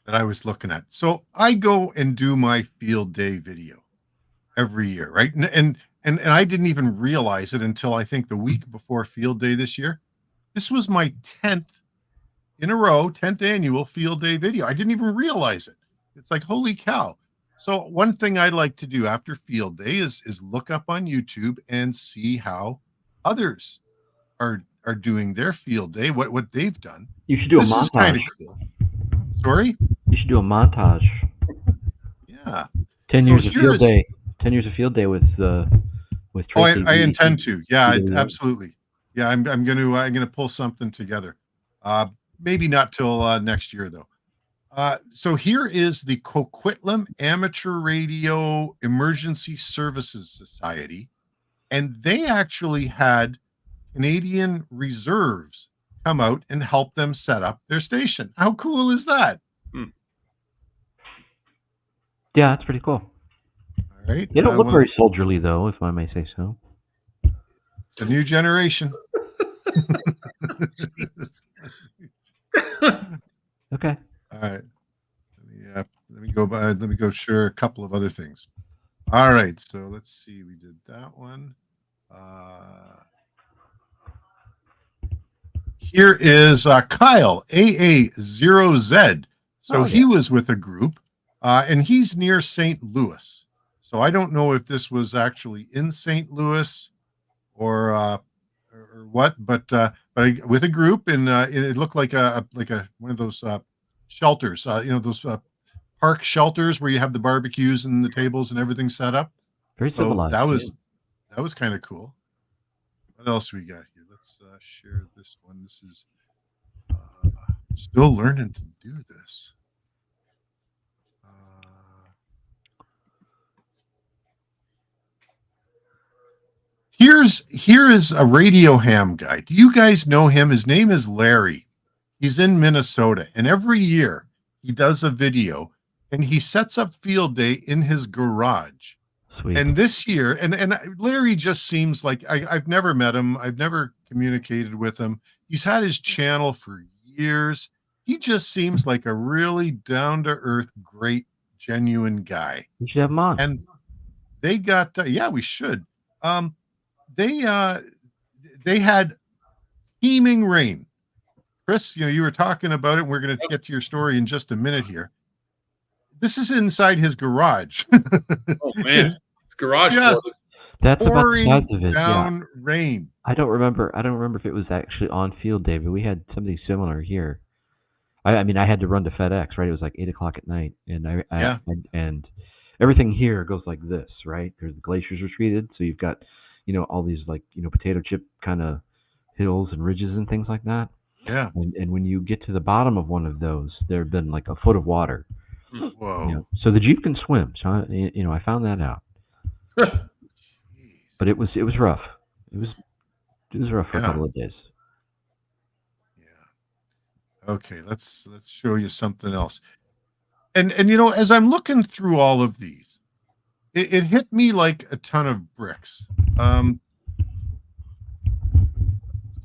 I was looking at. So I go and do my field day video every year, right? And I didn't even realize it until I think the week before field day this year. This was my 10th in a row, 10th annual field day video. I didn't even realize it. It's like, holy cow. So one thing I like to do after field day is look up on YouTube and see how others are doing their field day, what they've done. You should do a montage. This is kind of cool. Sorry? You should do a montage. Yeah. 10 years of field day. 10 years of field day with Tracy. I intend to. Yeah, absolutely. Yeah, I'm gonna pull something together. Maybe not till next year though. So here is the Coquitlam Amateur Radio Emergency Services Society, and they actually had Canadian Reserves come out and help them set up their station. How cool is that? Yeah, that's pretty cool. All right. They don't look very soldierly, though, if I may say so. It's a new generation. Okay. All right. Let me go share a couple of other things. All right. So let's see. We did that one. Here is Kyle AA0Z. So he was with a group, and he's near St. Louis. So I don't know if this was actually in St. Louis or what, but with a group, and it looked like a one of those shelters, those park shelters where you have the barbecues and the tables and everything set up. Very civilized. That was kind of cool. What else we got here? Let's share this one. This is still learning to do this. Here is a radio ham guy. Do you guys know him? His name is Larry. He's in Minnesota, and every year he does a video, and he sets up field day in his garage. Sweet. And this year, and Larry just seems like I've never met him. I've never communicated with him. He's had his channel for years. He just seems like a really down-to-earth, great, genuine guy. We should have him on. And they got, we should. They had teeming rain. Chris, you were talking about it. And we're going to get to your story in just a minute here. This is inside his garage. Oh man, it's garage. Yes. That's pouring about the size of it. Down rain. I don't remember if it was actually on field day, but we had something similar here. I mean, I had to run to FedEx, right? It was like 8:00 at night, and and everything here goes like this, right? There's the glaciers retreated, so you've got, all these like potato chip kind of hills and ridges and things like that. Yeah. And when you get to the bottom of one of those, there had been like a foot of water. Whoa. So the Jeep can swim. So I found that out. But it was rough. It was rough for a couple of days. Yeah. Okay, let's show you something else. And as I'm looking through all of these, it hit me like a ton of bricks. Let's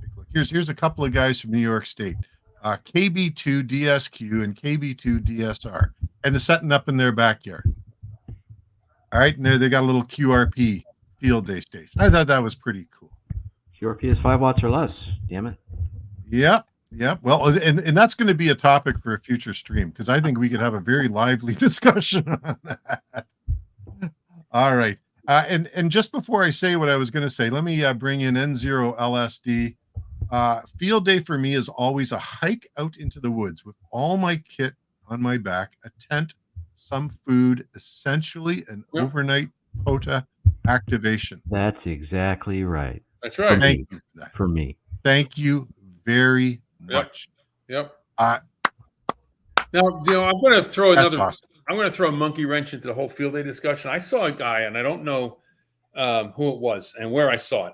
take a look. Here's a couple of guys from New York State. KB2DSQ and KB2DSR, and they're setting up in their backyard. All right, and they got a little QRP field day station. I thought that was pretty cool. QRP is 5 watts or less. Damn it. Yep. Well, and that's going to be a topic for a future stream, because I think we could have a very lively discussion on that. All right, and just before I say what I was going to say, let me bring in N0LSD. Field day for me is always a hike out into the woods with all my kit on my back, a tent, some food, essentially an overnight POTA activation. That's exactly right. That's right. Thank you for that. For me. Thank you very much. Yep. Now, I'm going to throw That's another. awesome. I'm going to throw a monkey wrench into the whole field day discussion. I saw a guy, and I don't know who it was and where I saw it,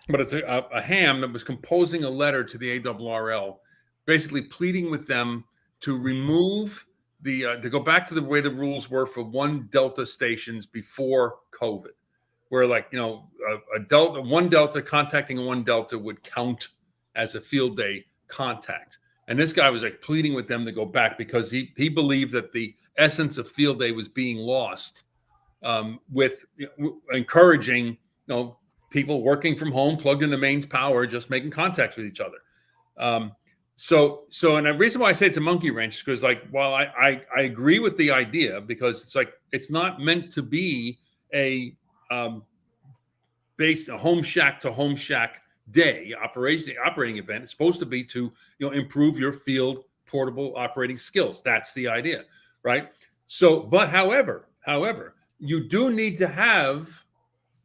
but it's a ham that was composing a letter to the ARRL, basically pleading with them to remove to go back to the way the rules were for one Delta stations before COVID, where one Delta contacting one Delta would count as a field day contact. And this guy was like pleading with them to go back because he believed that the essence of field day was being lost with encouraging people working from home, plugged into mains power, just making contacts with each other. So and the reason why I say it's a monkey wrench is because while I agree with the idea, because it's not meant to be a home shack to home shack day operating event. It's supposed to be to improve your field portable operating skills. That's the idea, right? So, but however, you do need to have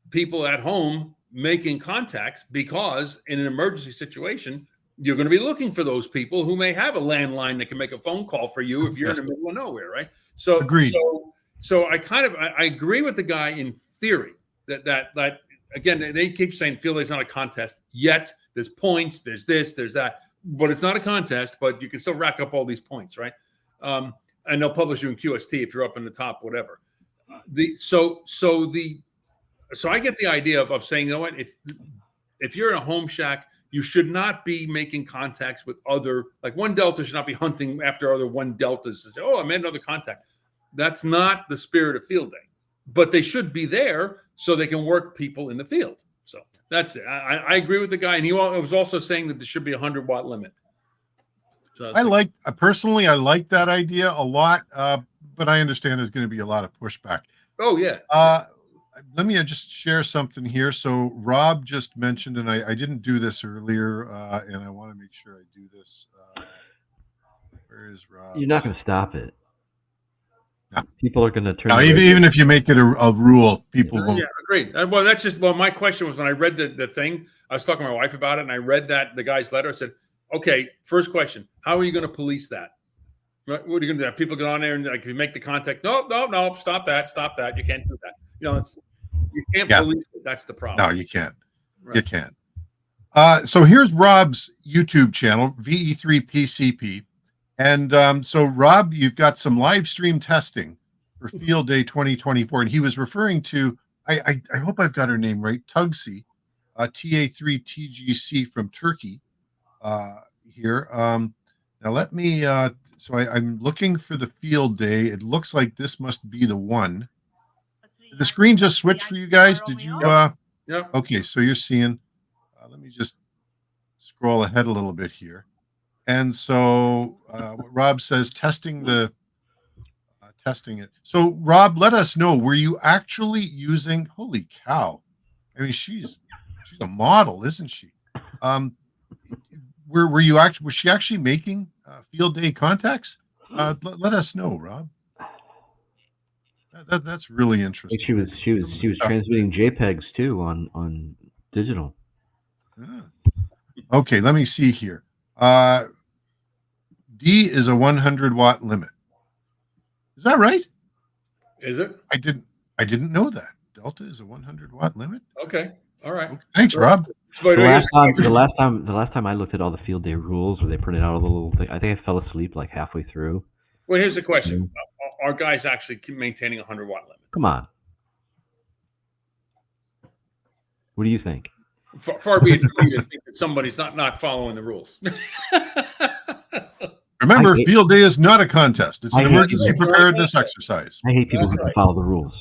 people at home making contacts, because in an emergency situation, you're going to be looking for those people who may have a landline that can make a phone call for you if you're in the middle of nowhere, right? So, agreed. So I agree with the guy in theory that again, they keep saying field day is not a contest yet. There's points, there's this, there's that, but it's not a contest, but you can still rack up all these points, right? And they'll publish you in QST if you're up in the top, whatever. So I get the idea of saying, you know what, if you're in a home shack, you should not be making contacts with other, one Delta should not be hunting after other one Deltas to say, oh, I made another contact. That's not the spirit of field day, but they should be there so they can work people in the field. So that's it. I agree with the guy. And he was also saying that there should be a 100-watt limit. So personally, I like that idea a lot, but I understand there's going to be a lot of pushback. Oh, yeah. Let me just share something here. So Rob just mentioned, and I didn't do this earlier, and I want to make sure I do this. Where is Rob? You're not going to stop it. No. People are going to turn. No, even if you make it a rule, people won't. Yeah, agreed. Well, my question was, when I read the thing, I was talking to my wife about it, and I read the guy's letter. I said, okay, first question, how are you going to police that? What are you going to do? Have people get on there and if you make the contact, no, stop that. You can't do that. You can't police it. That's the problem. No, you can't. Right. You can't. So here's Rob's YouTube channel, VE3PCP. And so, Rob, you've got some live stream testing for Field Day 2024. And he was referring to, I hope I've got her name right, Tugsi, TA3TGC from Turkey here. Now, let me, so I'm looking for the Field Day. It looks like this must be the one. Did the screen just switch for you guys? Did you? Yep. Okay, so you're seeing, let me just scroll ahead a little bit here. And so what Rob says, testing it. So Rob, let us know, were you actually using, holy cow. I mean, she's a model, isn't she? Was she actually making field day contacts? Let us know, Rob. That's really interesting. She was transmitting JPEGs too on digital. Okay, let me see here. D is a 100-watt limit. Is that right? Is it? I didn't know that. Delta is a 100-watt limit. Okay. All right. Okay. Thanks, Rob. The last time I looked at all the field day rules, where they printed out a little thing, I think I fell asleep like halfway through. Well, here's the question: are guys actually maintaining a 100-watt limit? Come on. What do you think? Far be it from me to think that somebody's not following the rules. Remember, field day is not a contest. It's an emergency preparedness exercise. I hate people who don't follow the rules.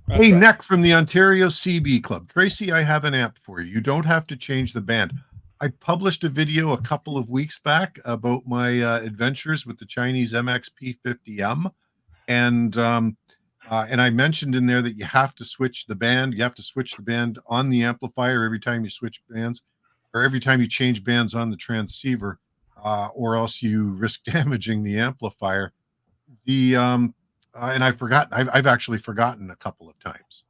Hey, Neck from the Ontario CB Club. Tracy, I have an app for you. You don't have to change the band. I published a video a couple of weeks back about my adventures with the Chinese MXP50M. And I mentioned in there that you have to switch the band. You have to switch the band on the amplifier every time you switch bands, or every time you change bands on the transceiver, or else you risk damaging the amplifier. And I've actually forgotten a couple of times.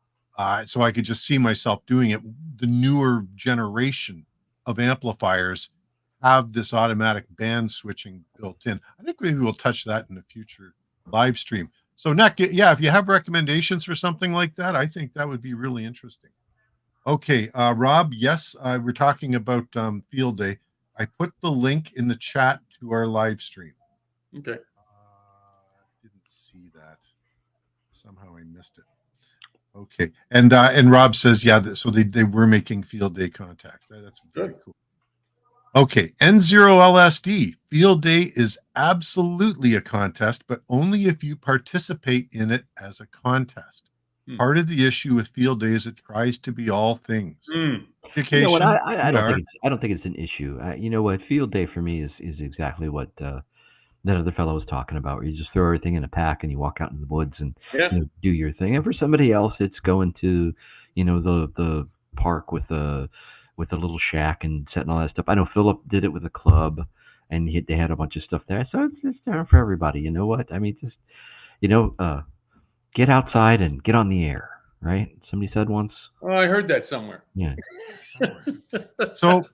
So I could just see myself doing it. The newer generation of amplifiers have this automatic band switching built in. I think maybe we'll touch that in a future live stream. So Nick, yeah, if you have recommendations for something like that, I think that would be really interesting. Okay, Rob, yes, we're talking about field day. I put the link in the chat to our live stream. Okay. Didn't see that. Somehow I missed it. Okay, and Rob says, yeah, so they were making field day contacts. That's very cool. Okay, N0LSD, field day is absolutely a contest, but only if you participate in it as a contest. Part of the issue with field day is it tries to be all things. Education. You know what? I don't think it's an issue. You know what? Field day for me is exactly what that other fellow was talking about, where you just throw everything in a pack and you walk out into the woods and do your thing. And for somebody else, it's going to, the park with a little shack and setting all that stuff. I know Philip did it with a club, and they had a bunch of stuff there. So it's different for everybody. You know what? I mean, just get outside and get on the air, right? Somebody said once. Oh, I heard that somewhere. Yeah. So,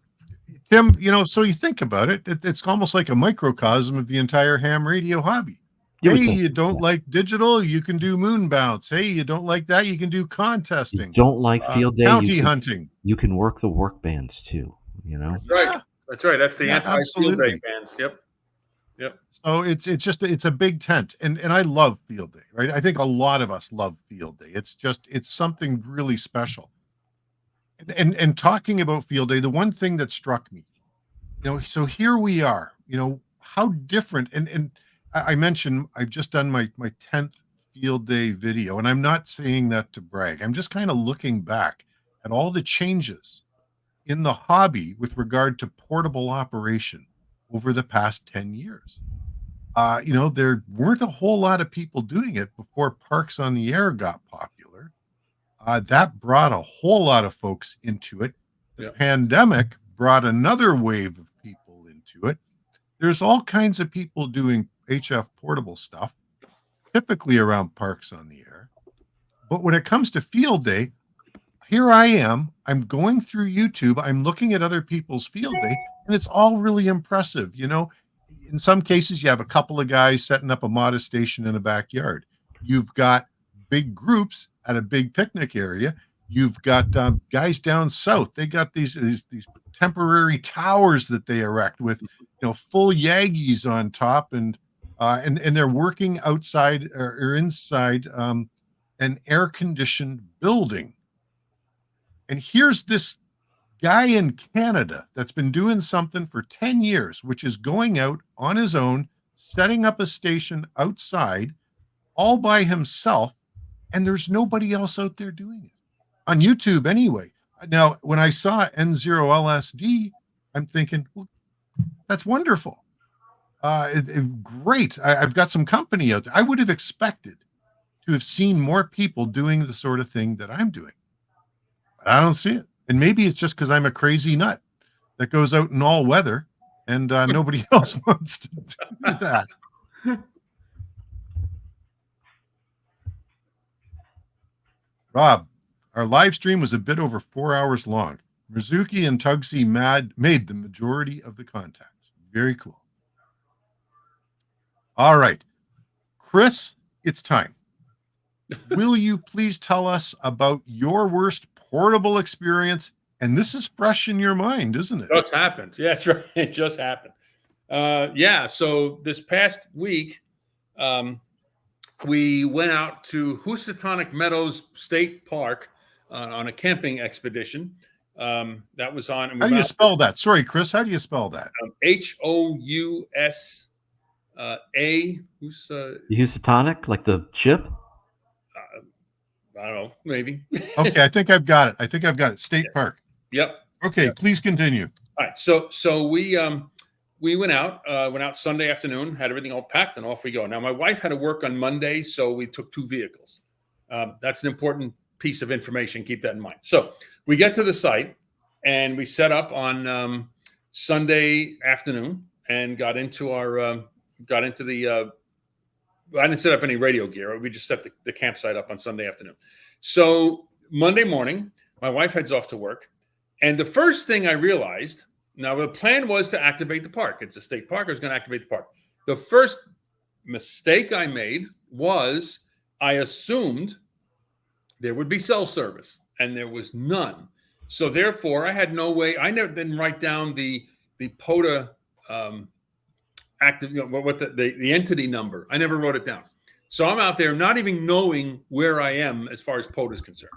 Tim, so you think about it, it's almost like a microcosm of the entire ham radio hobby. Hey, you don't like digital, you can do moon bounce. Hey, you don't like that, you can do contesting. You don't like field day, county hunting. You can work the work bands too, That's right. Yeah. That's right. That's the anti-field day bands. Yep. So it's a big tent, and I love field day, right? I think a lot of us love field day. It's something really special. And talking about field day, the one thing that struck me, so here we are, how different, and I mentioned I've just done my 10th field day video, and I'm not saying that to brag. I'm just kind of looking back at all the changes in the hobby with regard to portable operation over the past 10 years. There weren't a whole lot of people doing it before Parks on the Air got popular. That brought a whole lot of folks into it. The pandemic brought another wave of people into it. There's all kinds of people doing HF portable stuff, typically around Parks on the Air. But when it comes to field day, here I am. I'm going through YouTube. I'm looking at other people's field day, and it's all really impressive. In some cases, you have a couple of guys setting up a modest station in a backyard. You've got big groups at a big picnic area. You've got guys down south. They got these temporary towers that they erect with, full Yagis on top, and they're working outside or inside an air-conditioned building. And here's this guy in Canada that's been doing something for 10 years, which is going out on his own, setting up a station outside all by himself, and there's nobody else out there doing it on YouTube anyway. Now, when I saw N0LSD, I'm thinking, well, that's wonderful. Great. I've got some company out there. I would have expected to have seen more people doing the sort of thing that I'm doing. But I don't see it. And maybe it's just because I'm a crazy nut that goes out in all weather, and nobody else wants to do that. Rob, our live stream was a bit over 4 hours long. Mizuki and Tugsy made the majority of the contacts. Very cool. All right. Chris, it's time. Will you please tell us about your worst portable experience? And this is fresh in your mind, isn't it? Just happened. Yeah, that's right. It just happened. So this past week, we went out to Housatonic Meadows State Park on a camping expedition. That was on. How do you spell that? Sorry, Chris. How do you spell that? Housa. Housatonic, like the chip? I don't know, maybe. Okay, I think I've got it. State Park. Yep. Okay, please continue. All right. So we went out Sunday afternoon, had everything all packed, and off we go. Now, my wife had to work on Monday, so we took 2 vehicles. That's an important piece of information. Keep that in mind. So we get to the site, and we set up on Sunday afternoon and got into the I didn't set up any radio gear. We just set the campsite up on Sunday afternoon. So Monday morning, my wife heads off to work. And the first thing I realized Now, the plan was to activate the park. It's a state park. I was going to activate the park. The first mistake I made was I assumed there would be cell service, and there was none. So therefore, I had no way. I didn't write down the POTA active, what the entity number. I never wrote it down. So I'm out there not even knowing where I am as far as POTA is concerned.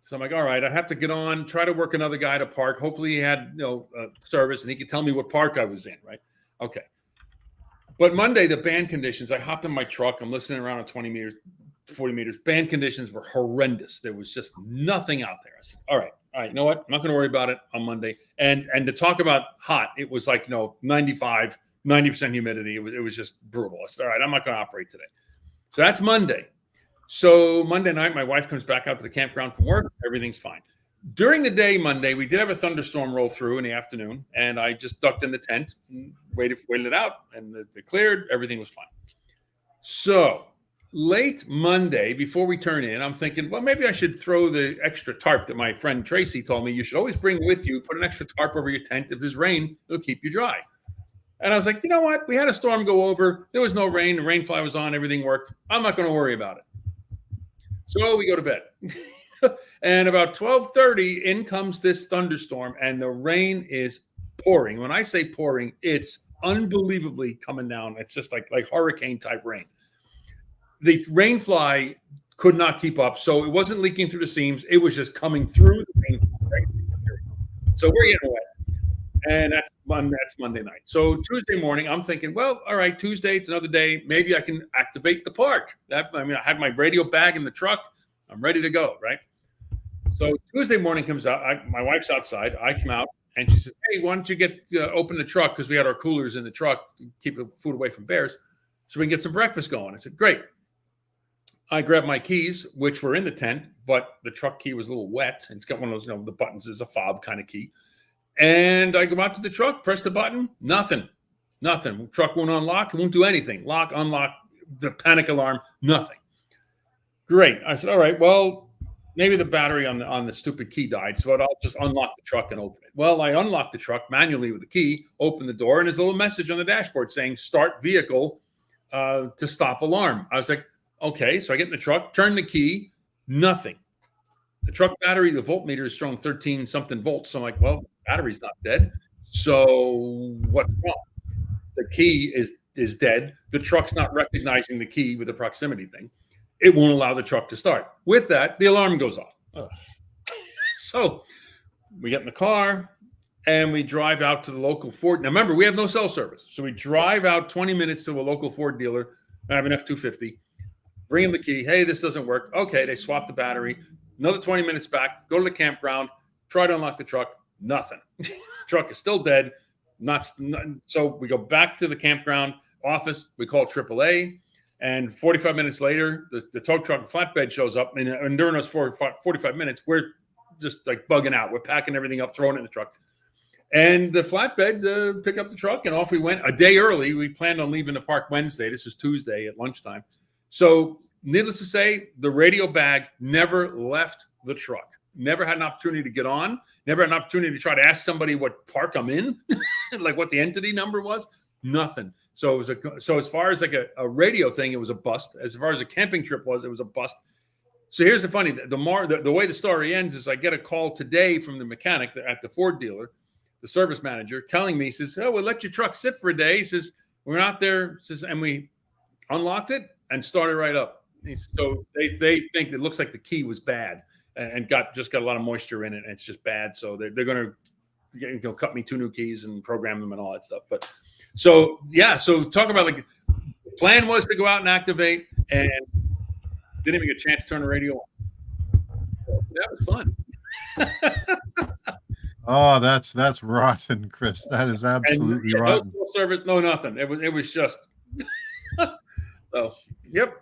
So I'm like, all right, I have to get on, try to work another guy to park. Hopefully he had service and he could tell me what park I was in, right? Okay. But Monday, the band conditions, I hopped in my truck. I'm listening around at 20 meters, 40 meters. Band conditions were horrendous. There was just nothing out there. I said, all right, you know what? I'm not going to worry about it on Monday. And to talk about hot, it was like, 95, 90% humidity. It was just brutal. I said, all right, I'm not going to operate today. So that's Monday. So Monday night, my wife comes back out to the campground from work. Everything's fine. During the day, Monday, we did have a thunderstorm roll through in the afternoon, and I just ducked in the tent and waited it out, and it cleared. Everything was fine. So late Monday, before we turn in, I'm thinking, well, maybe I should throw the extra tarp that my friend Tracy told me you should always bring with you. Put an extra tarp over your tent. If there's rain, it'll keep you dry. And I was like, you know what? We had a storm go over. There was no rain. The rain fly was on. Everything worked. I'm not going to worry about it. So we go to bed. And about 12:30, in comes this thunderstorm, and the rain is pouring. When I say pouring, it's unbelievably coming down. It's just like hurricane type rain. The rain fly could not keep up, so it wasn't leaking through the seams. It was just coming through the rain fly. So we're getting wet. And that's Monday night. So Tuesday morning, I'm thinking, well, all right, Tuesday, it's another day. Maybe I can activate the park. I had my radio bag in the truck. I'm ready to go, right? So Tuesday morning comes out. My wife's outside. I come out, and she says, hey, why don't you open the truck? Because we had our coolers in the truck to keep the food away from bears, so we can get some breakfast going. I said, great. I grabbed my keys, which were in the tent, but the truck key was a little wet. It's got one of those, the buttons is a fob kind of key. And I go out to the truck, press the button, nothing. Truck won't unlock, it won't do anything. Lock, unlock, the panic alarm, nothing. Great. I said, all right, well, maybe the battery on the stupid key died, so I'll just unlock the truck and open it. Well, I unlocked the truck manually with the key, opened the door, and there's a little message on the dashboard saying, start vehicle to stop alarm. I was like, okay. So I get in the truck, turn the key, nothing. The truck battery, the voltmeter is showing 13 something volts. So I'm like, well, battery's not dead. So what's wrong? The key is dead. The truck's not recognizing the key with the proximity thing. It won't allow the truck to start. With that, the alarm goes off. So we get in the car and we drive out to the local Ford. Now, remember, we have no cell service. So we drive out 20 minutes to a local Ford dealer. I have an F-250. Bring them the key. Hey, this doesn't work. Okay, they swap the battery. Another 20 minutes back, go to the campground, try to unlock the truck, nothing. Truck is still dead. So we go back to the campground office. We call AAA, and 45 minutes later, the tow truck flatbed shows up, and during those 45 minutes, we're just like bugging out. We're packing everything up, throwing it in the truck. And the flatbed picked up the truck, and off we went. A day early, we planned on leaving the park Wednesday. This is Tuesday at lunchtime. So needless to say, the radio bag never left the truck. Never had an opportunity to get on. Never had an opportunity to try to ask somebody what park I'm in, like what the entity number was. Nothing. So as far as like a radio thing, it was a bust. As far as a camping trip was, it was a bust. So here's the funny: the way the story ends is I get a call today from the mechanic at the Ford dealer, the service manager, telling me, he says, "Oh, we'll let your truck sit for a day." He says, "We're out there," says, and we unlocked it and started right up. So they think it looks like the key was bad and just got a lot of moisture in it, and it's just bad. So they're going to cut me 2 new keys and program them and all that stuff. But so talk about like the plan was to go out and activate, and didn't even get a chance to turn the radio on. So that was fun. Oh, that's rotten, Chris. That is absolutely rotten. No service, no nothing. It was just. So yep.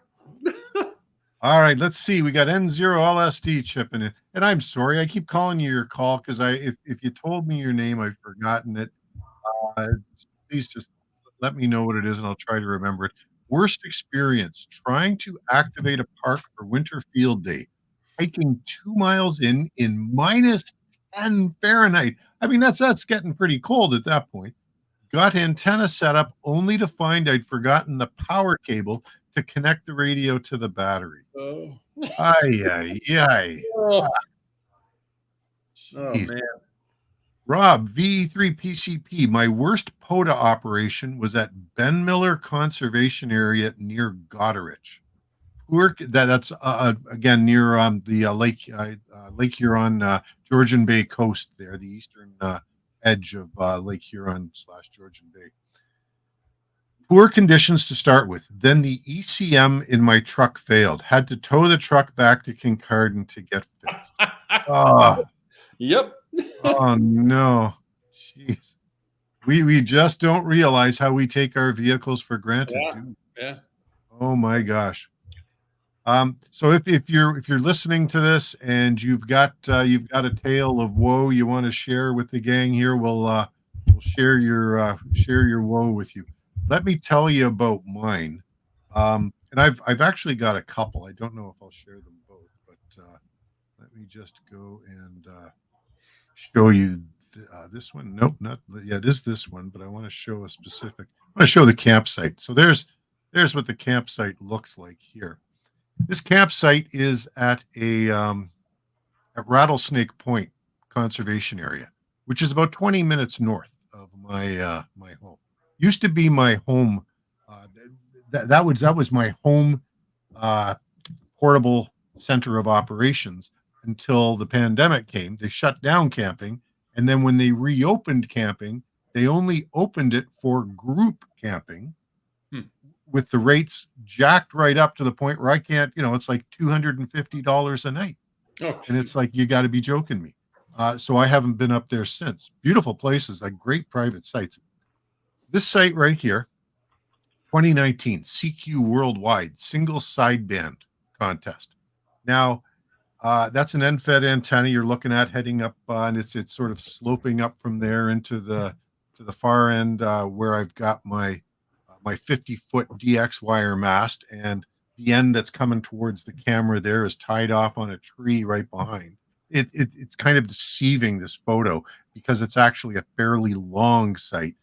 All right, let's see. We got N0LSD chipping in, and I'm sorry, I keep calling you your call because if you told me your name, I've forgotten it. Please just let me know what it is, and I'll try to remember it. Worst experience trying to activate a park for winter field day. Hiking 2 miles in 10 Fahrenheit. I mean, that's getting pretty cold at that point. Got antenna set up only to find I'd forgotten the power cable to connect the radio to the battery. Oh, Ay, ay, ay. oh, Jeez. man. Rob, VE3PCP, my worst POTA operation was at Ben Miller Conservation Area near Goderich. That's again near the Lake Huron, Georgian Bay coast there, the eastern edge of Lake Huron / Georgian Bay. Poor conditions to start with. Then the ECM in my truck failed. Had to tow the truck back to Kincardine to get fixed. Oh, Yep. oh no. Jeez. We just don't realize how we take our vehicles for granted. Yeah. Dude. Yeah. Oh my gosh. So if you're listening to this and you've got a tale of woe you want to share with the gang here, we'll share your woe with you. Let me tell you about mine. And I've actually got a couple. I don't know if I'll share them both, but let me just go and show you this one. Nope, not yeah. It is this one, but I want to show a specific. I want to show the campsite. So there's what the campsite looks like here. This campsite is at at Rattlesnake Point Conservation Area, which is about 20 minutes north of my my home. Used to be my home. That was my home portable center of operations until the pandemic came. They shut down camping, and then when they reopened camping, they only opened it for group camping. With the rates jacked right up to the point where I can't, it's like $250 a night. Oh, and it's like, you got to be joking me. So I haven't been up there since. Beautiful places, like great private sites. This site right here, 2019 CQ Worldwide single sideband contest. Now, that's an end-fed antenna you're looking at heading up, and it's sort of sloping up from there into the far end where I've got my 50-foot DX wire mast, and the end that's coming towards the camera there is tied off on a tree right behind. It's kind of deceiving, this photo, because it's actually a fairly long site.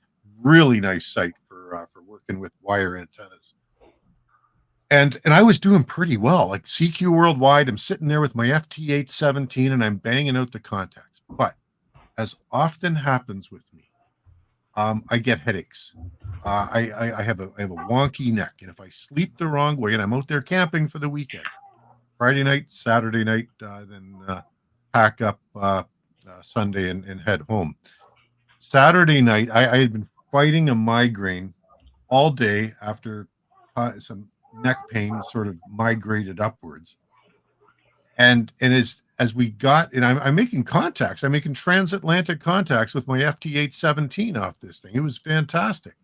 Really nice site for working with wire antennas. And I was doing pretty well, like CQ Worldwide. I'm sitting there with my FT817 and I'm banging out the contacts. But as often happens with me, I get headaches. I have a wonky neck, and if I sleep the wrong way, and I'm out there camping for the weekend, Friday night, Saturday night, then pack up Sunday and head home. Saturday night, I had been fighting a migraine all day after some neck pain sort of migrated upwards, and as we got, and I'm making contacts. I'm making transatlantic contacts with my FT817 off this thing. It was fantastic.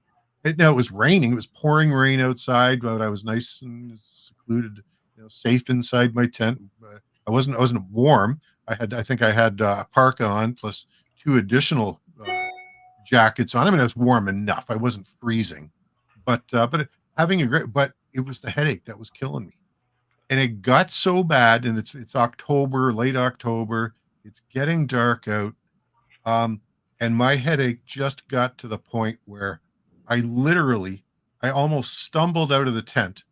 It was raining. It was pouring rain outside, but I was nice and secluded, safe inside my tent. I wasn't warm. I think I had a parka on plus 2 additional jackets on. I mean, I was warm enough. I wasn't freezing, but having a great. But it was the headache that was killing me. And it got so bad, and it's October, late October. It's getting dark out, and my headache just got to the point where I almost stumbled out of the tent.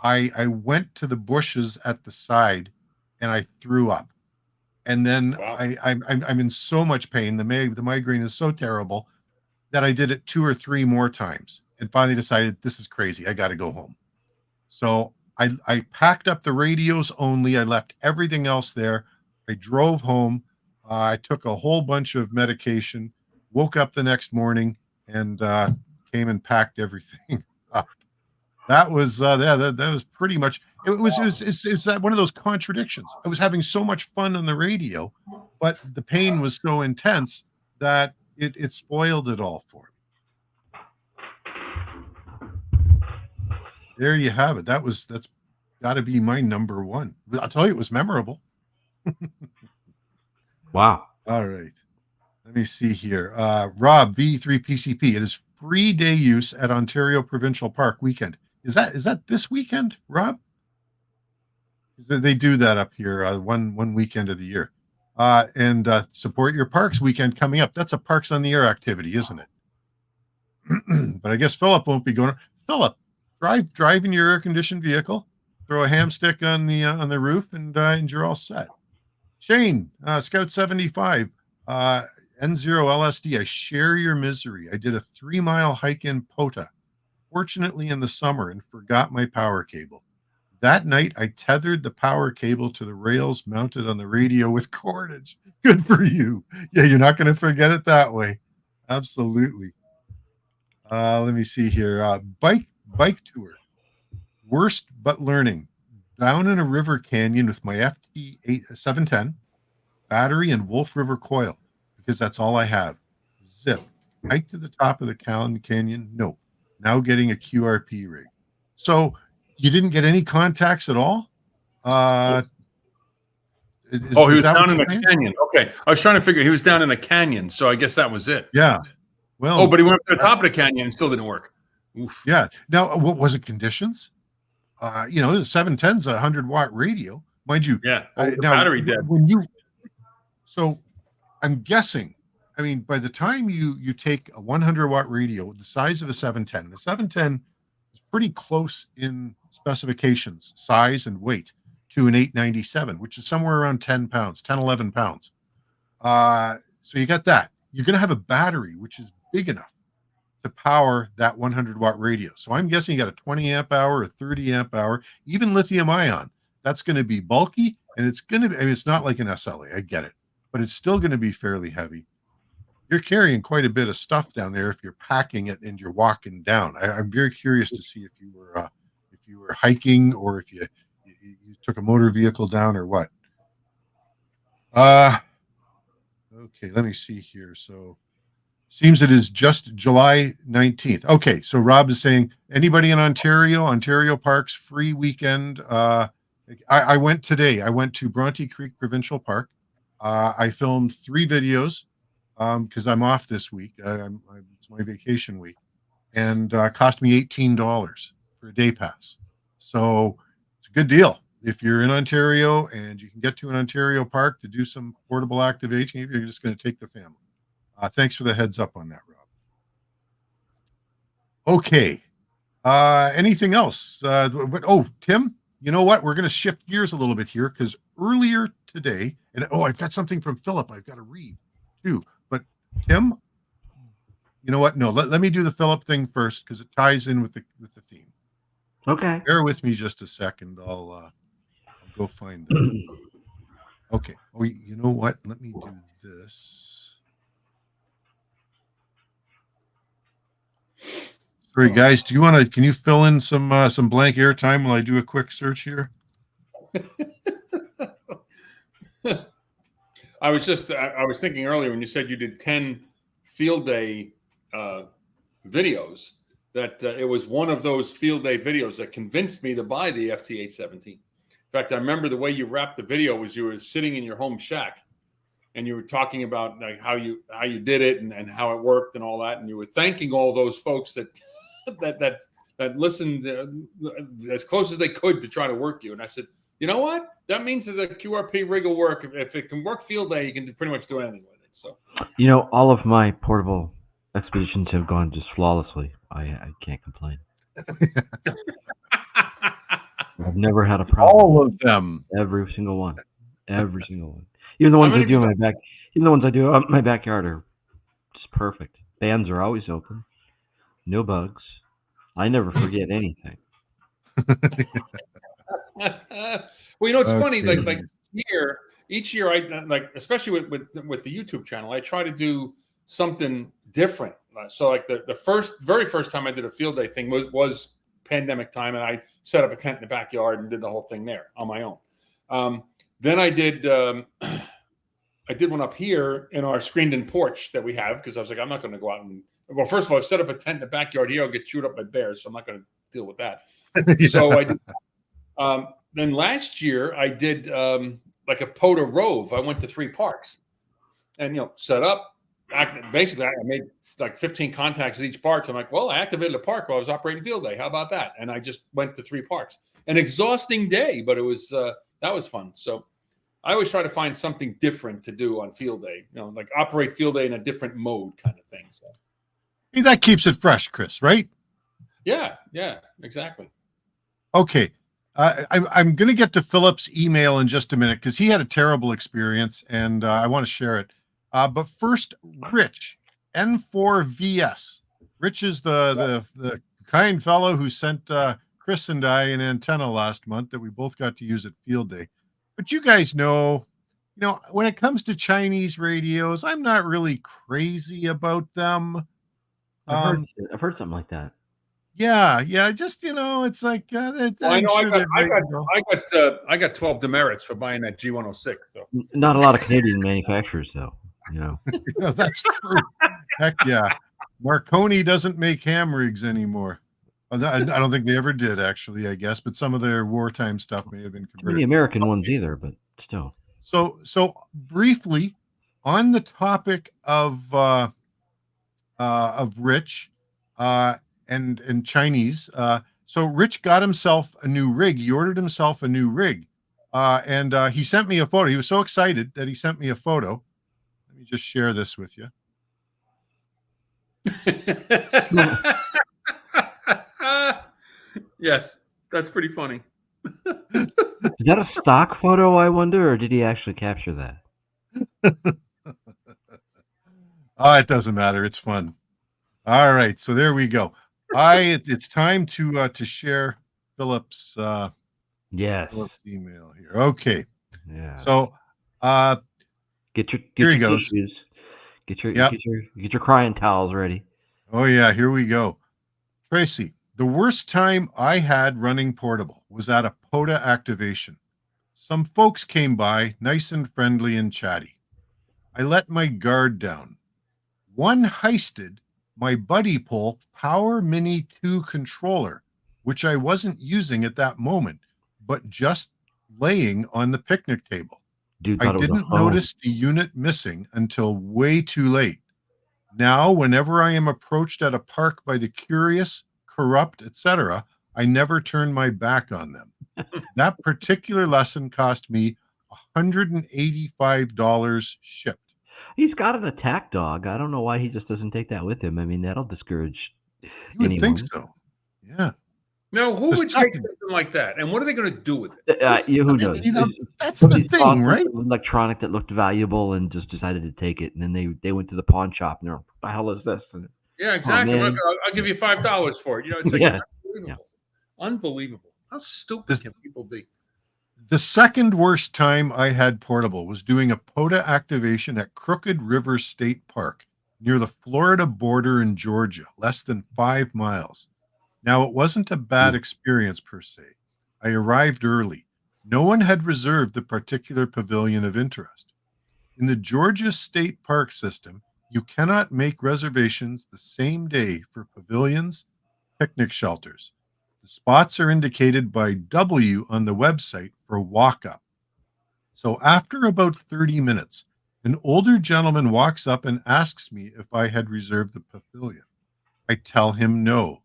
I went to the bushes at the side, and I threw up. And then wow. I'm in so much pain. The migraine is so terrible that I did it 2 or 3 more times, and finally decided this is crazy. I got to go home. So I packed up the radios only. I left everything else there. I drove home. I took a whole bunch of medication, woke up the next morning, and came and packed everything up. That was that was pretty much it. Was that one of those contradictions? I was having so much fun on the radio, but the pain was so intense that it spoiled it all for me. There you have it. That's got to be my number one. I'll tell you, it was memorable. Wow. All right. Let me see here. Rob, VE3PCP. It is free day use at Ontario Provincial Park weekend. Is that this weekend, Rob? They do that up here one weekend of the year. and support your parks weekend coming up. That's a Parks on the Air activity, isn't it? But I guess Philip won't be going. Philip, drive in your air-conditioned vehicle, throw a ham stick on the roof, and you're all set. Shane, Scout 75, N0 LSD. I share your misery. I did a 3-mile hike in Pota, fortunately in the summer, and forgot my power cable. That night, I tethered the power cable to the rails mounted on the radio with cordage. Good for you. Yeah, you're not going to forget it that way. Absolutely. Let me see here. Bike tour. Worst but learning. Down in a river canyon with my FT710, battery, and Wolf River coil, because that's all I have. Zip. Hike to the top of the canyon. Nope. Now getting a QRP rig. So you didn't get any contacts at all? He was down in a canyon. Okay. I was trying to figure he was down in a canyon, so I guess that was it. Yeah. Well, but he went up to the top of the canyon and still didn't work. Oof. Yeah. Now, what was it? Conditions? The 710's a 100-watt radio, mind you. Yeah. Now, battery dead. So I'm guessing, I mean, by the time you take a 100-watt radio the size of a 710, the 710 is pretty close in specifications, size and weight to an 897, which is somewhere around 10 pounds, 10, 11 pounds. So you got that. You're going to have a battery, which is big enough to power that 100-watt radio. So I'm guessing you got a 20 amp hour, a 30 amp hour, even lithium ion. That's going to be bulky, and it's going to be, I mean, it's not like an SLA, I get it, but it's still going to be fairly heavy. You're carrying quite a bit of stuff down there if you're packing it and you're walking down. I'm very curious to see if you were hiking or if you took a motor vehicle down or what. Okay, let me see here. So seems it is just July 19th. Okay, so Rob is saying anybody in Ontario Parks free weekend. I went today. I went to Bronte Creek Provincial Park. I filmed 3 videos because I'm off this week. It's my vacation week, and cost me $18 for a day pass. So it's a good deal if you're in Ontario and you can get to an Ontario park to do some portable activation. If you're just going to take the family. Thanks for the heads up on that, Rob. Okay. Anything else? Tim, you know what? We're going to shift gears a little bit here because earlier today, and I've got something from Philip I've got to read too. But Tim, you know what? No, let me do the Philip thing first because it ties in with the theme. Okay. Bear with me just a second. I'll go find them. Okay. Oh, you know what? Let me do this. Sorry, guys. Can you fill in some blank air time while I do a quick search here? I was thinking earlier when you said you did 10 field day videos that it was one of those field day videos that convinced me to buy the FT817. In fact, I remember the way you wrapped the video was you were sitting in your home shack and you were talking about like how you did it and how it worked and all that, and you were thanking all those folks that listened as close as they could to try to work you. And I said, you know what? That means that the QRP rig will work. If it can work field day, you can pretty much do anything with it. So, all of my portable expeditions have gone just flawlessly. I can't complain. I've never had a problem. All of them. Every single one. Even the ones I do in my back. Even the ones I do in my backyard are just perfect. Bands are always open. No bugs. I never forget anything. Well, it's funny. Like each year, I especially with the YouTube channel, I try to do something different. So like the very first time I did a field day thing was pandemic time, and I set up a tent in the backyard and did the whole thing there on my own. Then I did one up here in our screened-in porch that we have because I was like, I'm not going to go out and. Well, first of all, I've set up a tent in the backyard here. I'll get chewed up by bears, so I'm not going to deal with that. Yeah. So I did. Then last year I did like a POTA rove. I went to 3 parks, and set up. Basically, I made like 15 contacts at each park. So I'm like, well, I activated a park while I was operating field day. How about that? And I just went to 3 parks. An exhausting day, but it was that was fun. So I always try to find something different to do on field day. You know, like operate field day in a different mode, kind of thing. So hey, that keeps it fresh, Chris, right? Yeah, exactly. Okay. I'm going to get to Philip's email in just a minute because he had a terrible experience and I want to share it. But first, Rich, N4VS. Rich is the kind fellow who sent Chris and I an antenna last month that we both got to use at field day. But you guys know, when it comes to Chinese radios, I'm not really crazy about them. I've heard something like that. Yeah, just it's like I got 12 demerits for buying that G106. So not a lot of Canadian manufacturers, though. That's true. Heck yeah, Marconi doesn't make ham rigs anymore. I don't think they ever did, actually. I guess, but some of their wartime stuff may have been converted. The American ones either, but still. So briefly, on the topic of Rich. And Chinese. So Rich got himself a new rig. He ordered himself a new rig. And he sent me a photo. He was so excited that he sent me a photo. Let me just share this with you. Yes, that's pretty funny. Is that a stock photo, I wonder, or did he actually capture that? It doesn't matter. It's fun. All right. So there we go. It's time to share Philip's Philip's email here. Okay. Yeah. So get here your he goes. tissues. Get your crying towels ready. Oh yeah, here we go. Tracy, the worst time I had running portable was at a POTA activation. Some folks came by, nice and friendly and chatty. I let my guard down. One heisted my Buddy Pull Power Mini 2 controller, which I wasn't using at that moment, but just laying on the picnic table. I didn't notice the unit missing until way too late. Now, whenever I am approached at a park by the curious, corrupt, etc., I never turn my back on them. That particular lesson cost me $185 shipped. He's got an attack dog. I don't know why he just doesn't take that with him. I mean, that'll discourage You would think so. Yeah. No, who would take something like that? And what are they going to do with it? Who knows? That's the thing, right? Electronic that looked valuable and just decided to take it. And then they went to the pawn shop and they're like, what the hell is this? And, yeah, exactly. I'll give you $5 for it. It's like unbelievable. Unbelievable. How stupid can people be? The second worst time I had portable was doing a POTA activation at Crooked River State Park near the Florida border in Georgia, less than 5 miles. Now, it wasn't a bad experience per se. I arrived early. No one had reserved the particular pavilion of interest. In the Georgia State Park system, you cannot make reservations the same day for pavilions, picnic shelters. The spots are indicated by W on the website for walk-up. So after about 30 minutes, an older gentleman walks up and asks me if I had reserved the pavilion. I tell him no.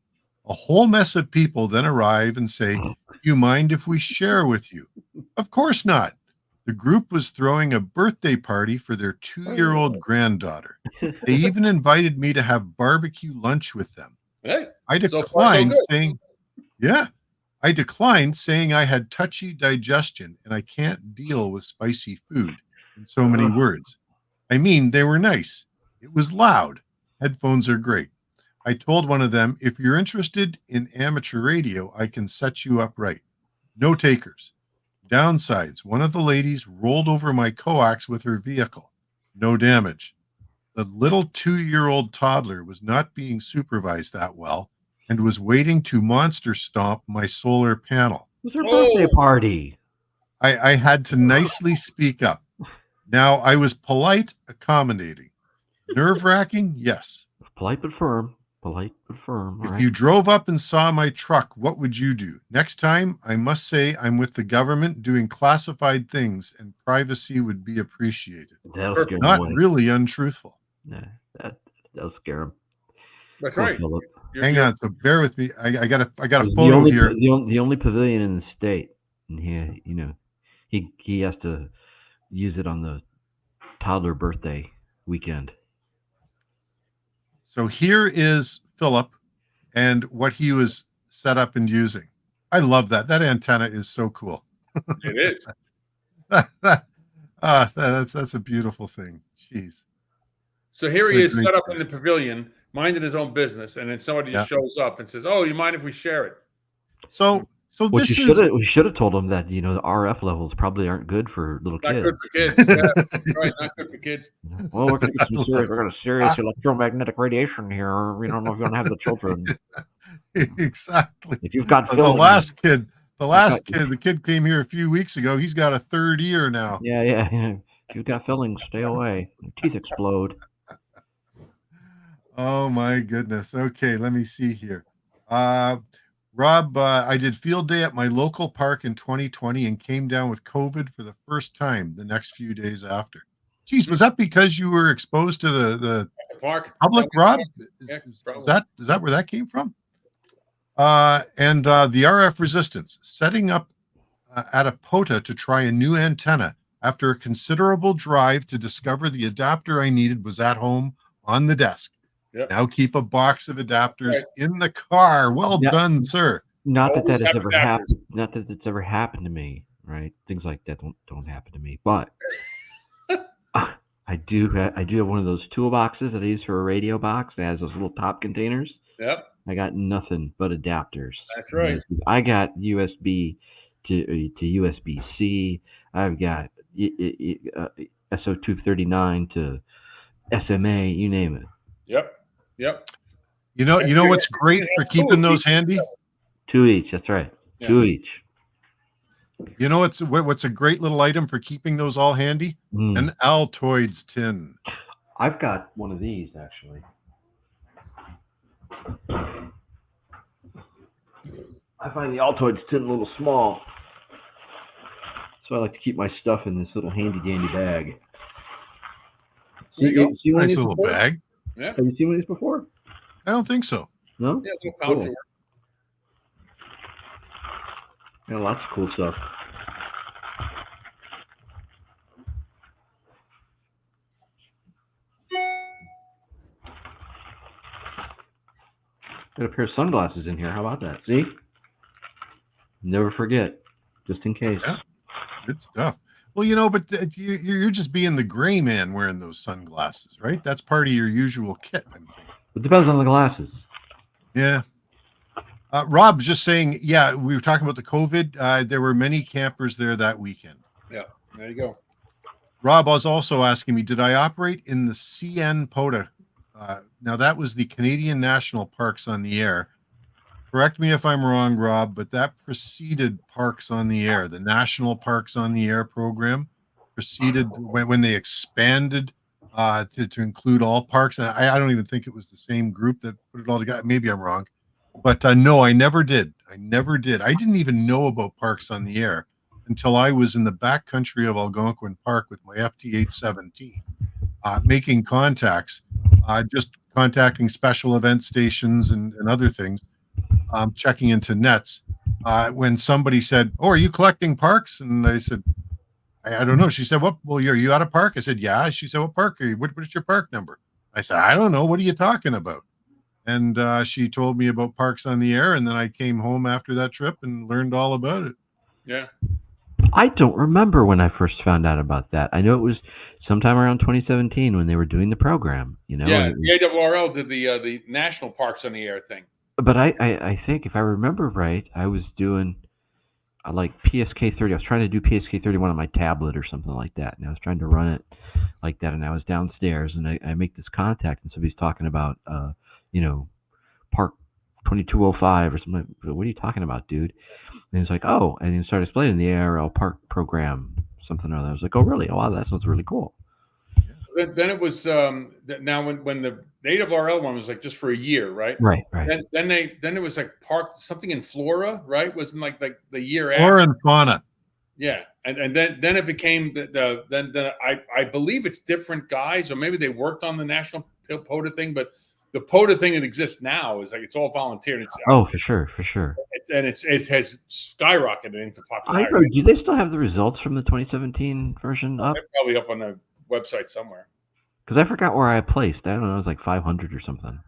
A whole mess of people then arrive and say, "Do you mind if we share with you?" Of course not. The group was throwing a birthday party for their 2-year-old granddaughter. They even invited me to have barbecue lunch with them. Hey, I declined saying, I declined saying I had touchy digestion and I can't deal with spicy food, in so many words. I mean, they were nice. It was loud. Headphones are great. I told one of them, if you're interested in amateur radio, I can set you up right. No takers. Downsides, one of the ladies rolled over my coax with her vehicle. No damage. The little 2-year-old toddler was not being supervised that well and was waiting to monster stomp my solar panel. It was her birthday party. I had to nicely speak up. Now, I was polite, accommodating. Nerve-wracking? Yes. Polite but firm. Polite but firm. If you drove up and saw my truck, what would you do? Next time, I must say I'm with the government doing classified things and privacy would be appreciated. Not really untruthful. Yeah, that'll scare him. That's right. Hang on, so bear with me. I got a photo here. The only pavilion in the state, and he has to use it on the toddler birthday weekend. So here is Philip and what he was set up and using. I love that. That antenna is so cool. It is. That's a beautiful thing. Jeez. So here he is set up in the pavilion, minding his own business, and then somebody just shows up and says, "Oh, you mind if we share it?" So we should have told him that the RF levels probably aren't good for little kids. Not good for kids. Yeah, right, not good for kids. Well, we're gonna serious electromagnetic radiation here. We don't know if you're gonna have the children. Exactly. If you've got the last kid, the kid came here a few weeks ago. He's got a third ear now. Yeah. If you've got fillings, stay away. Your teeth explode. Oh my goodness. Okay, let me see here. Rob, I did field day at my local park in 2020 and came down with COVID for the first time the next few days after. Geez, was that because you were exposed to the park public, Rob? Is that where that came from? And the RF resistance, setting up at a POTA to try a new antenna. After a considerable drive to discover the adapter I needed was at home on the desk. Yep. Now keep a box of adapters in the car. Well done, sir. Not that has ever happened. Not that it's ever happened to me, right? Things like that don't happen to me. But I do have one of those toolboxes that I use for a radio box that has those little top containers. Yep. I got nothing but adapters. That's right. I got USB to USB-C. I've got SO239 to SMA. You name it. Yep. You know what's great for keeping those handy? 2 each. That's right. Yeah. 2 each. You know what's a great little item for keeping those all handy? An Altoids tin. I've got one of these actually. I find the Altoids tin a little small, so I like to keep my stuff in this little handy dandy bag. Nice little bag. Yeah. Have you seen one of these before? I don't think so. No? Yeah, little pouch. Yeah, lots of cool stuff. Got a pair of sunglasses in here. How about that? See? Never forget, just in case. Yeah. Good stuff. Well, but you're just being the gray man wearing those sunglasses, right? That's part of your usual kit, I'm thinking. It depends on the glasses. Yeah. Rob's just saying, yeah, we were talking about the COVID. There were many campers there that weekend. Yeah, there you go. Rob was also asking me, did I operate in the CN POTA? Now, that was the Canadian National Parks on the Air. Correct me if I'm wrong, Rob, but that preceded Parks on the Air. The National Parks on the Air program preceded when they expanded to include all parks. And I don't even think it was the same group that put it all together. Maybe I'm wrong. But no, I never did. I didn't even know about Parks on the Air until I was in the backcountry of Algonquin Park with my FT817, making contacts, just contacting special event stations and other things, checking into nets. When somebody said, "Oh, are you collecting parks?" And I said, I don't know. She said, "What? Well, are you at a park?" I said, "Yeah." She said, "What park are you? What is your park number?" I said, "I don't know. What are you talking about?" And she told me about Parks on the Air, and then I came home after that trip and learned all about it. Yeah. I don't remember when I first found out about that. I know it was sometime around 2017 when they were doing the program. Yeah, the ARRL did the National Parks on the Air thing. But I think if I remember right, I was doing like PSK30. I was trying to do PSK31 on my tablet or something like that, and I was trying to run it like that. And I was downstairs, and I make this contact, and somebody's talking about Park 2205 or something. What are you talking about, dude? And he's like, "Oh," and he started explaining the ARL Park program, something or other. I was like, "Oh, really? Oh, wow, that sounds really cool." Then it was now when the ARRL one was like just for a year, right? Right. Then it was like Park something in Flora, right? Wasn't like the year after. Flora and fauna. Yeah, and then it became I believe it's different guys, or maybe they worked on the National POTA thing, but the POTA thing that exists now is like it's all volunteer. And for sure. It has skyrocketed into popularity. Do they still have the results from the 2017 version up? They're probably up on the website somewhere. Because I forgot where I placed. I don't know. It was like 500 or something.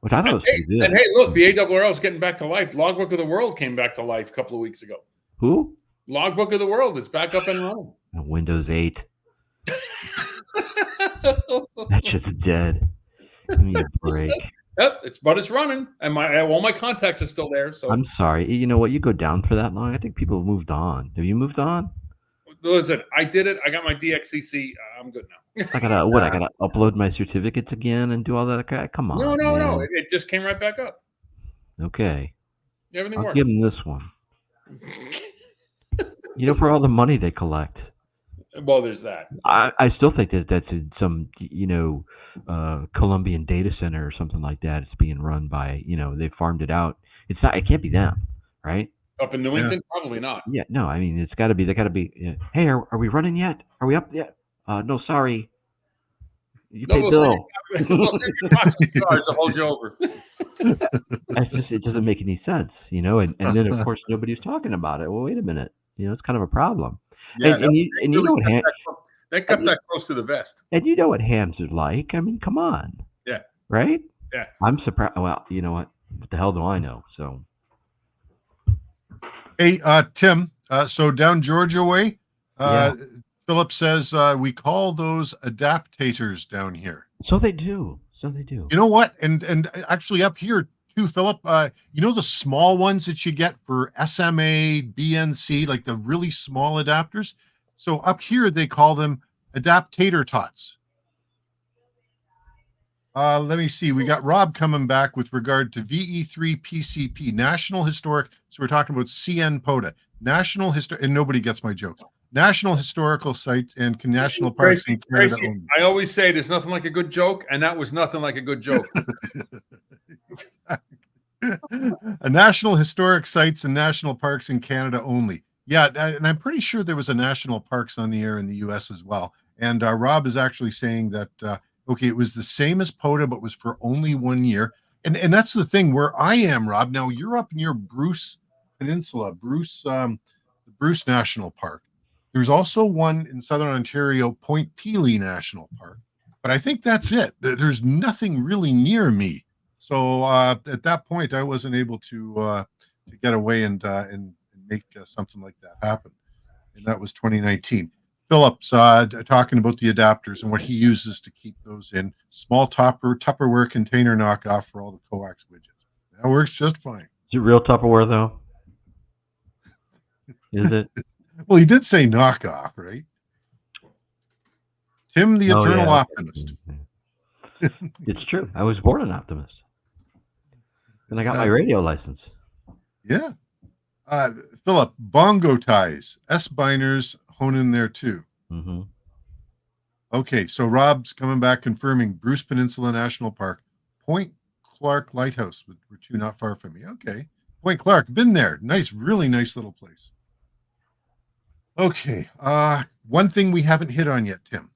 Which I thought was pretty good. And hey, look, the ARRL is getting back to life. Logbook of the World came back to life a couple of weeks ago. Who? Logbook of the World is back up and running. Windows 8. That shit's dead. Give me a break. Yep, it's running, and all my contacts are still there. So I'm sorry. You know what? You go down for that long. I think people have moved on. Have you moved on? Listen, I did it. I got my DXCC. I'm good now. I gotta upload my certificates again and do all that. Okay, come on. No. It just came right back up. Okay. Everything I'll worked. give them this one. For all the money they collect. Well, there's that. I still think that's in some Colombian data center or something like that. It's being run by they farmed it out. It can't be them, right? Up in Newington, probably not. Yeah, no. I mean, it's got to be. They got to be. Hey, are we running yet? Are we up yet? No, sorry. You paid bill. We'll send your box of stars to hold you over. It doesn't make any sense, And then of course nobody's talking about it. Well, wait a minute. It's kind of a problem. Yeah, you know what they kept that close to the vest. And you know what hams are like. I mean, come on. Yeah. Right? Yeah. I'm surprised. Well, you know what? What the hell do I know? So. Hey, Tim. So down Georgia way, Philip says we call those adaptators down here. So they do. You know what? And actually up here too, Philip. The small ones that you get for SMA, BNC, like the really small adapters. So up here they call them adaptator tots. Let me see. We got Rob coming back with regard to VE3PCP, National Historic. So we're talking about CN POTA, National Historic, and nobody gets my jokes. National Historical Sites and National Parks in Canada. Tracy, I always say there's nothing like a good joke, and that was nothing like a good joke. A National Historic Sites and National Parks in Canada only. Yeah, and I'm pretty sure there was a National Parks on the air in the U.S. as well. And Rob is actually saying that, okay, it was the same as POTA, but was for only 1 year. And that's the thing where I am, Rob. Now, you're up near Bruce Peninsula, Bruce National Park. There's also one in Southern Ontario, Point Pelee National Park. But I think that's it. There's nothing really near me. So at that point, I wasn't able to get away and make something like that happen. And that was 2019. Philip's talking about the adapters and what he uses to keep those in. Small Tupperware container knockoff for all the coax widgets. That works just fine. Is it real Tupperware, though? Is it? Well, he did say knockoff, right? Tim, the eternal optimist. It's true. I was born an optimist. And I got my radio license. Yeah. Philip, bongo ties, S-biners hone in there too. Mm-hmm. Okay, so Rob's coming back confirming Bruce Peninsula National Park, Point Clark Lighthouse, which were two not far from me. Okay. Point Clark, been there. Nice, really nice little place. Okay. One thing we haven't hit on yet, Tim.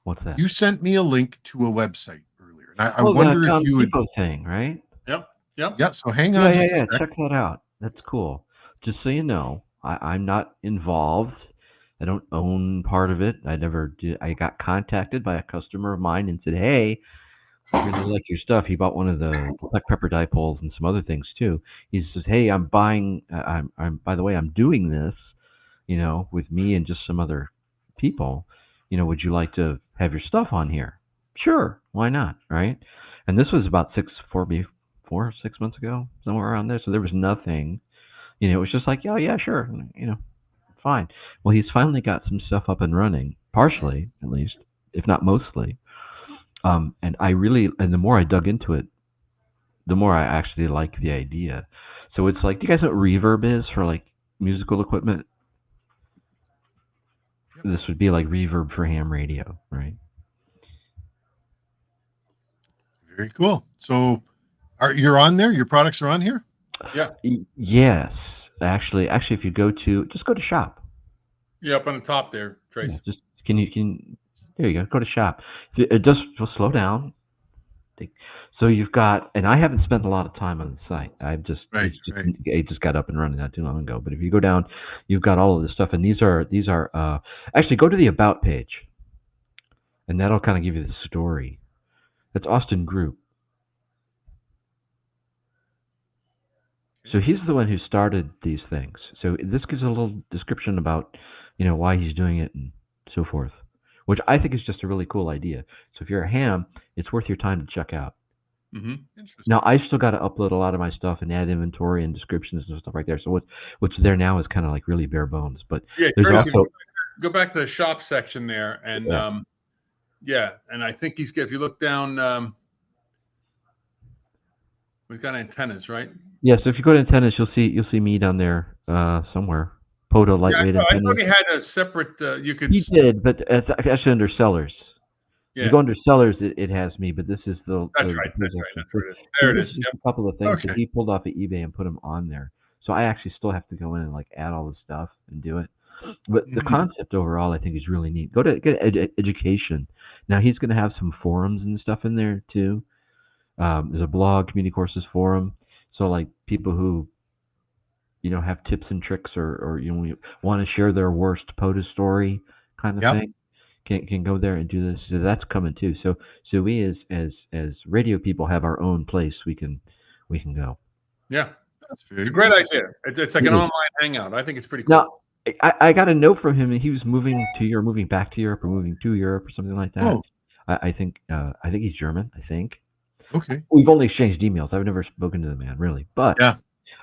What's that? You sent me a link to a website earlier. And I wonder if you would thing, right? Yep. Yeah, so hang on just a second. Check that out. That's cool. Just so you know, I'm not involved. I don't own part of it. I never did. I got contacted by a customer of mine and said, "Hey, I really like your stuff." He bought one of the black pepper dipoles and some other things too. He says, "Hey, I'm buying. I'm by the way, I'm doing this, with me and just some other people. Would you like to have your stuff on here?" Sure, why not, right? And this was about 6 months ago, somewhere around there. So there was nothing. It was just like, yeah, sure, fine. Well, he's finally got some stuff up and running, partially at least, if not mostly. And the more I dug into it, the more I actually like the idea. So it's like, do you guys know what reverb is for like musical equipment? This would be like reverb for ham radio, right? Very cool. So you're on there? Your products are on here? Yeah. Yes. Actually, if you go to shop. Yeah, up on the top there, Trace. Yeah, there you go. Go to shop. It does slow down. So you've got, and I haven't spent a lot of time on the site. I've just, Right, it just got up and running not too long ago. But if you go down, you've got all of this stuff, and these are actually go to the About page, and that'll kind of give you the story. That's Austin Group. So he's the one who started these things. So this gives a little description about, why he's doing it and so forth, which I think is just a really cool idea. So if you're a ham, it's worth your time to check out. Mm-hmm. Interesting. Now I still got to upload a lot of my stuff and add inventory and descriptions and stuff right there. So what's there now is kind of like really bare bones. But yeah, there's Tracy, also, go back to the shop section there, and and I think if you look down, we've got antennas, right? Yeah, so if you go to antennas, you'll see me down there somewhere. Poto lightweight antennas. I thought he had a separate. You could. He did, but it's actually under sellers. Yeah. You go under sellers, it has me, but this is the. That's right. That's where it is. There it is. Yep. A couple of things that he pulled off of eBay and put them on there. So I actually still have to go in and like add all the stuff and do it. But the concept overall, I think, is really neat. Go to education. Now he's going to have some forums and stuff in there too. There's a blog, community courses forum. So like people who, have tips and tricks or want to share their worst POTUS story kind of thing, can go there and do this. So that's coming too. So we as radio people have our own place we can go. Yeah, it's a great idea. It's like an online hangout. I think it's pretty cool. Now, I got a note from him, and he was moving back to Europe or moving to Europe or something like that. Oh. I think he's German. I think. Okay. We've only exchanged emails. I've never spoken to the man really, but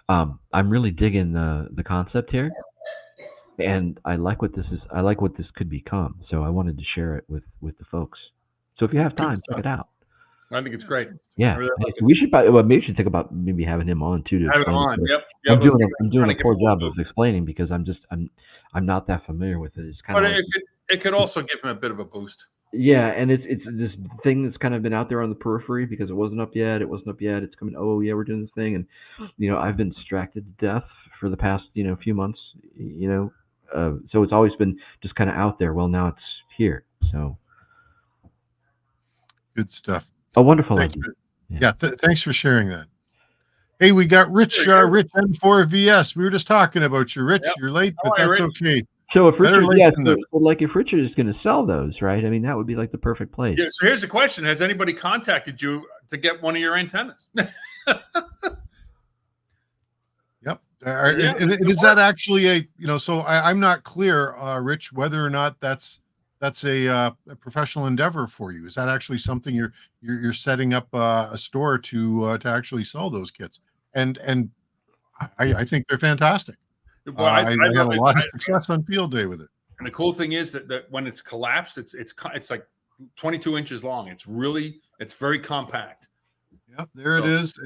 I'm really digging the concept here, and I like what this is. I like what this could become. So I wanted to share it with the folks. So if you have time, check it out. I think it's great. Yeah, really like we should probably maybe we should think about maybe having him on too. Have it on. Yep. I'm doing a poor job of explaining because I'm not that familiar with it. It's kind of. It could also give him a bit of a boost. Yeah, and it's this thing that's kind of been out there on the periphery because it wasn't up yet. It's coming. Oh yeah, we're doing this thing, and I've been distracted to death for the past few months. So it's always been just kind of out there. Well, now it's here. So good stuff. A wonderful idea. Yeah, thanks for sharing that. Hey, we got Rich N4VS. We were just talking about you, Rich. Yep. You're late, but that's okay. So if Richard, if Richard is going to sell those, right? I mean, that would be like the perfect place. Yeah. So here's the question: has anybody contacted you to get one of your antennas? Yep. And is that actually So I'm not clear, Rich, whether or not that's a professional endeavor for you. Is that actually something you're setting up a store to actually sell those kits? And I think they're fantastic. Well, I had a lot of success on field day with it. And the cool thing is that when it's collapsed, it's like 22 inches long. It's very compact. Yep, there it is.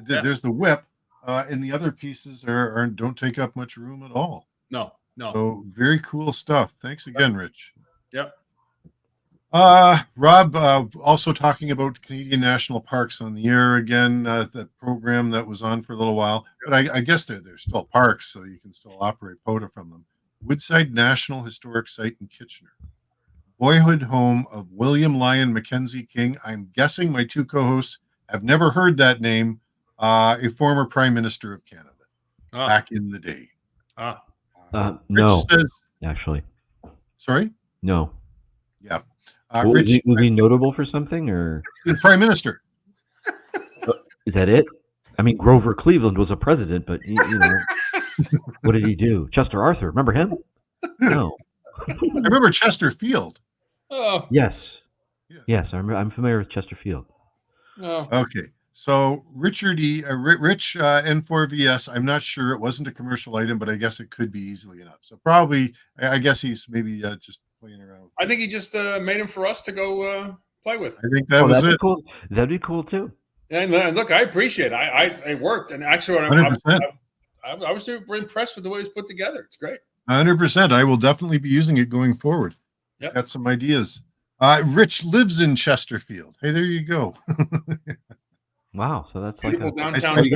There's the whip, and the other pieces don't take up much room at all. No. So very cool stuff. Thanks again, Rich. Yep. Rob, also talking about Canadian National Parks on the air again, that program that was on for a little while, but I guess they're still parks, so you can still operate POTA from them. Woodside National Historic Site in Kitchener, boyhood home of William Lyon Mackenzie King. I'm guessing my two co-hosts have never heard that name, a former Prime Minister of Canada back in the day. No, actually. Sorry? No. Yeah. Was he notable for something, or the Prime Minister? Is that it? I mean, Grover Cleveland was a president, but what did he do? Chester Arthur, remember him? No. I remember Chesterfield. Oh. Yes. Yeah. Yes, I'm familiar with Chesterfield. Oh. Okay. So Rich N4VS, I'm not sure. It wasn't a commercial item, but I guess it could be easily enough. So probably, I guess he's maybe just playing around. I think he just made him for us to go play with. I think that was it. Cool. That'd be cool too. And look, I appreciate it. It worked, and actually, I was super impressed with the way it was put together. It's great. 100%. I will definitely be using it going forward. Yep. Got some ideas. Rich lives in Chesterfield. Hey, there you go. Wow, so that's beautiful like downtown. Are you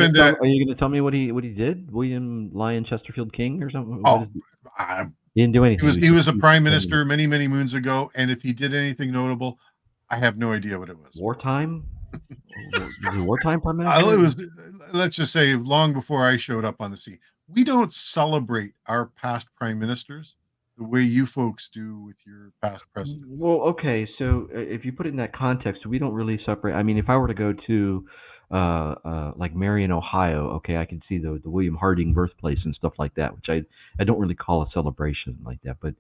going to tell me what he did? William Lyon Chesterfield King or something? He didn't do anything. He was a prime minister many moons ago, and if he did anything notable, I have no idea what it was. Wartime? Was he wartime prime minister? It was, let's just say, long before I showed up on the scene. We don't celebrate our past prime ministers the way you folks do with your past presidents. Well, okay, so if you put it in that context, we don't really separate. I mean, if I were to go to like Marion, Ohio, okay, I can see the William Harding birthplace and stuff like that, which I don't really call a celebration like that. But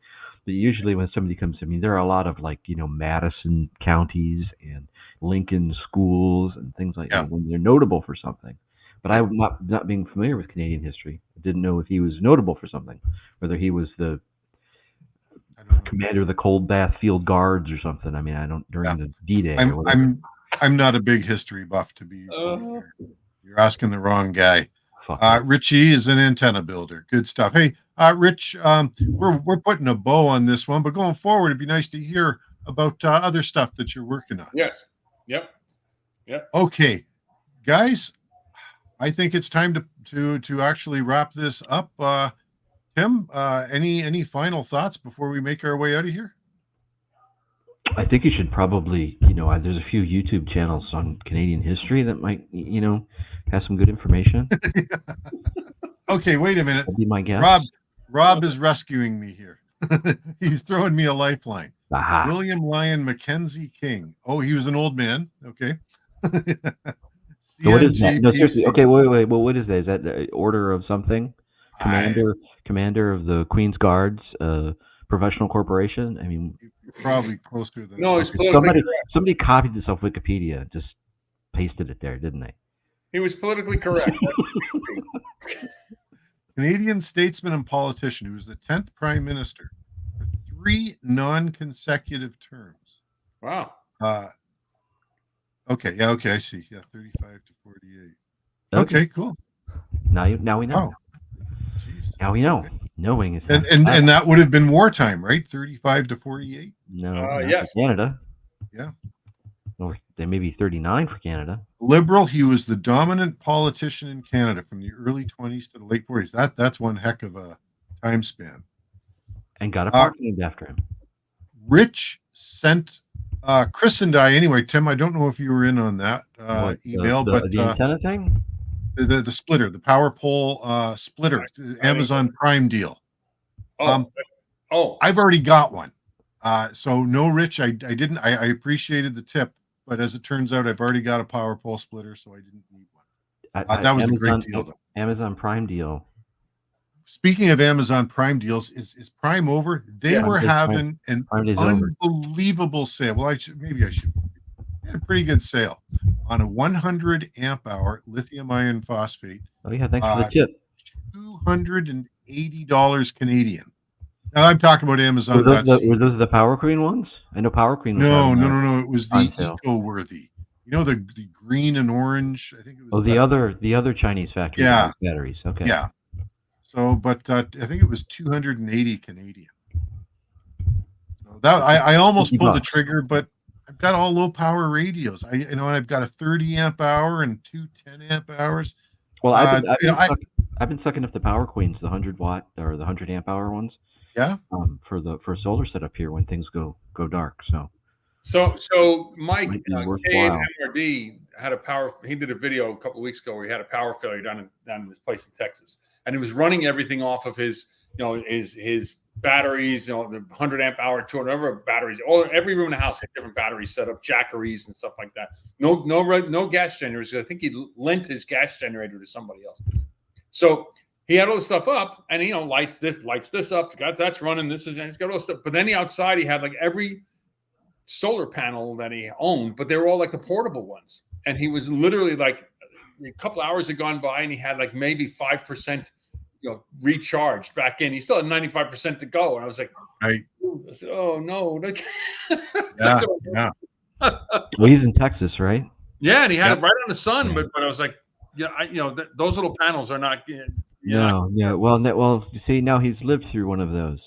usually when somebody comes to me, there are a lot of like, Madison counties and Lincoln schools and things like that when they're notable for something. But I, not being familiar with Canadian history, I didn't know if he was notable for something, whether he was the commander of the Cold Bath Field Guards or something. I mean, I don't during the D-Day. I'm not a big history buff, to be fair. You're asking the wrong guy. Richie is an antenna builder. Good stuff. Hey, Rich, we're putting a bow on this one, but going forward, it'd be nice to hear about other stuff that you're working on. Yes. Yep. Okay, guys, I think it's time to actually wrap this up. Tim, any final thoughts before we make our way out of here? I think you should probably, there's a few YouTube channels on Canadian history that might, have some good information. Okay, wait a minute. That'd be my guess. Rob is rescuing me here. He's throwing me a lifeline. Aha. William Lyon Mackenzie King. Oh, he was an old man. Okay. So what is that? No, seriously. Okay, wait. Well, what is that? Is that the order of something? Commander of the Queen's Guards, professional corporation. I mean, probably closer than no. It's somebody copied this off Wikipedia, just pasted it there, didn't they? He was politically correct. Canadian statesman and politician who was the 10th prime minister for 3 non-consecutive terms. Wow. Okay. Yeah. Okay. I see. Yeah. 35 to 48. Okay. Cool. Now we know. Oh. Now we know. Okay. Knowing is and that would have been wartime, right? 35 to 48. No. Yes. Canada. Yeah. Or they may be 39 for Canada. Liberal. He was the dominant politician in Canada from the early 20s to the late 40s. That's one heck of a time span. And got a park named after him. Rich sent Chris and I. Anyway, Tim, I don't know if you were in on that email, but the antenna thing. The splitter, the power pole splitter, Amazon Prime deal. I've already got one. So no, Rich, I didn't. I appreciated the tip, but as it turns out, I've already got a power pole splitter, so I didn't need one. That was a great deal, though. Amazon Prime deal. Speaking of Amazon Prime deals, is Prime over? They were having an unbelievable sale. Well, I should. Had a pretty good sale on a 100 amp hour lithium iron phosphate. Oh yeah, thanks for the tip. $280 Canadian. Now I'm talking about Amazon. Were those the Power Queen ones? I know Power Queen. No. It was the Eco-Worthy. The green and orange. I think it was. Oh, the other Chinese factory. Yeah. Batteries. Okay. Yeah. So, but I think it was 280 Canadian. So that I almost pulled the trigger, but I've got all low power radios. I've got a 30 amp hour and 2 10 amp hours. Well, I've been sucking up the Power Queens, the 100 watt or the 100 amp hour ones. Yeah. For solar setup here when things go dark. So Mike KMRD had a power. He did a video a couple of weeks ago where he had a power failure down in this place in Texas, and he was running everything off of his his batteries, the 100 amp hour, 200 batteries. Every room in the house had different batteries set up, jackeries and stuff like that. No gas generators. I think he lent his gas generator to somebody else. So he had all this stuff up, and lights this up. That's running. He's got all this stuff. But then outside he had like every solar panel that he owned, but they were all like the portable ones. And he was literally like a couple hours had gone by, and he had like maybe 5%. Recharged back in. He still had 95% to go. And I was like, right. I said, oh no. Yeah. Well, he's in Texas, right? Yeah, and he had it right on the sun, but I was like, those little panels are not. Yeah. Well, you see, now he's lived through one of those.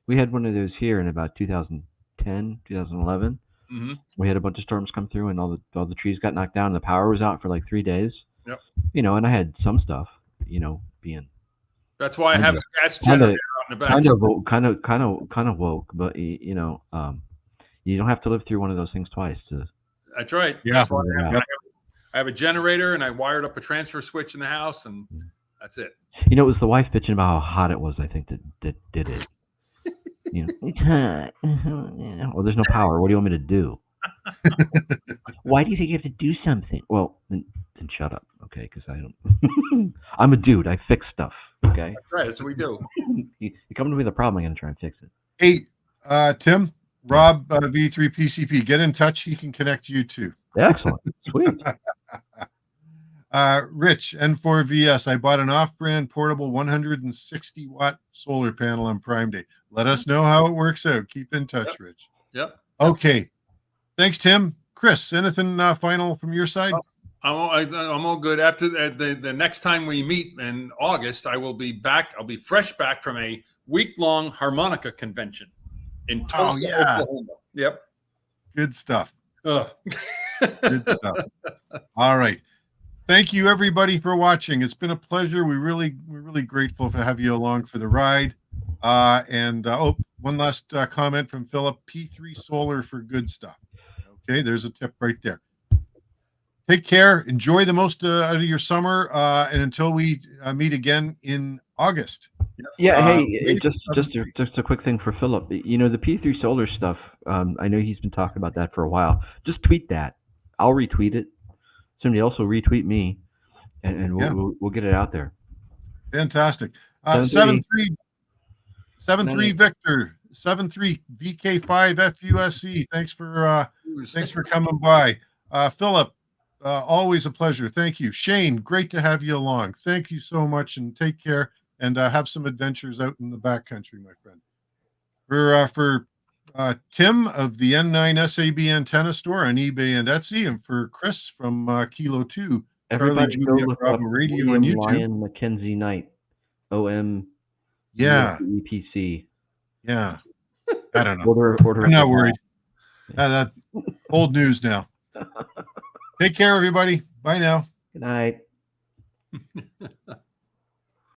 We had one of those here in about 2010, 2011. Mm-hmm. We had a bunch of storms come through, and all the trees got knocked down. And the power was out for like 3 days. Yep. And I had some stuff, being. That's why I have a gas generator out in the back. Kind of woke, but you don't have to live through one of those things twice to That's right. Yeah. That's what I have a generator, and I wired up a transfer switch in the house, and that's it. You know, it was the wife bitching about how hot it was, I think, that did it. You know, it's hot. Well, there's no power. What do you want me to do? Why do you think you have to do something? Well, then shut up, okay? Because I don't. I'm a dude. I fix stuff, okay? That's right. That's what we do. You come to me with a problem, I'm going to try and fix it. Hey, Tim, Rob, V3PCP, get in touch. He can connect you too. Excellent. Sweet. Rich, N4VS, I bought an off-brand portable 160-watt solar panel on Prime Day. Let us know how it works out. Keep in touch, Rich. Yep. Okay. Thanks, Tim. Chris, anything final from your side? I'm all good. After the next time we meet in August, I will be back. I'll be fresh back from a week-long harmonica convention in Tulsa, Oklahoma. Yep. Good stuff. Ugh. Good stuff. All right. Thank you, everybody, for watching. It's been a pleasure. We're really grateful to have you along for the ride. One last comment from Philip: P3 Solar for good stuff. Okay, there's a tip right there. Take care. Enjoy the most out of your summer. And until we meet again in August. Yeah. Hey, just a quick thing for Philip. You know, the P3 Solar stuff. I know he's been talking about that for a while. Just tweet that. I'll retweet it. Somebody else will retweet me, and we'll get it out there. Fantastic. 7-3 Victor, 7-3 VK5 FUSC. Thanks for coming by. Philip, always a pleasure. Thank you. Shane, great to have you along. Thank you so much, and take care, and have some adventures out in the backcountry, my friend. For Tim of the N9 SAB Antenna Store on eBay and Etsy, and for Chris from Kilo 2, Everybody Charlie go Juliet look Bravo up Radio on William YouTube. Lyon Mackenzie Knight, OM. Yeah. EPC. Yeah. I don't know. Order. I'm not worried. That old news now. Take care, everybody. Bye now. Good night.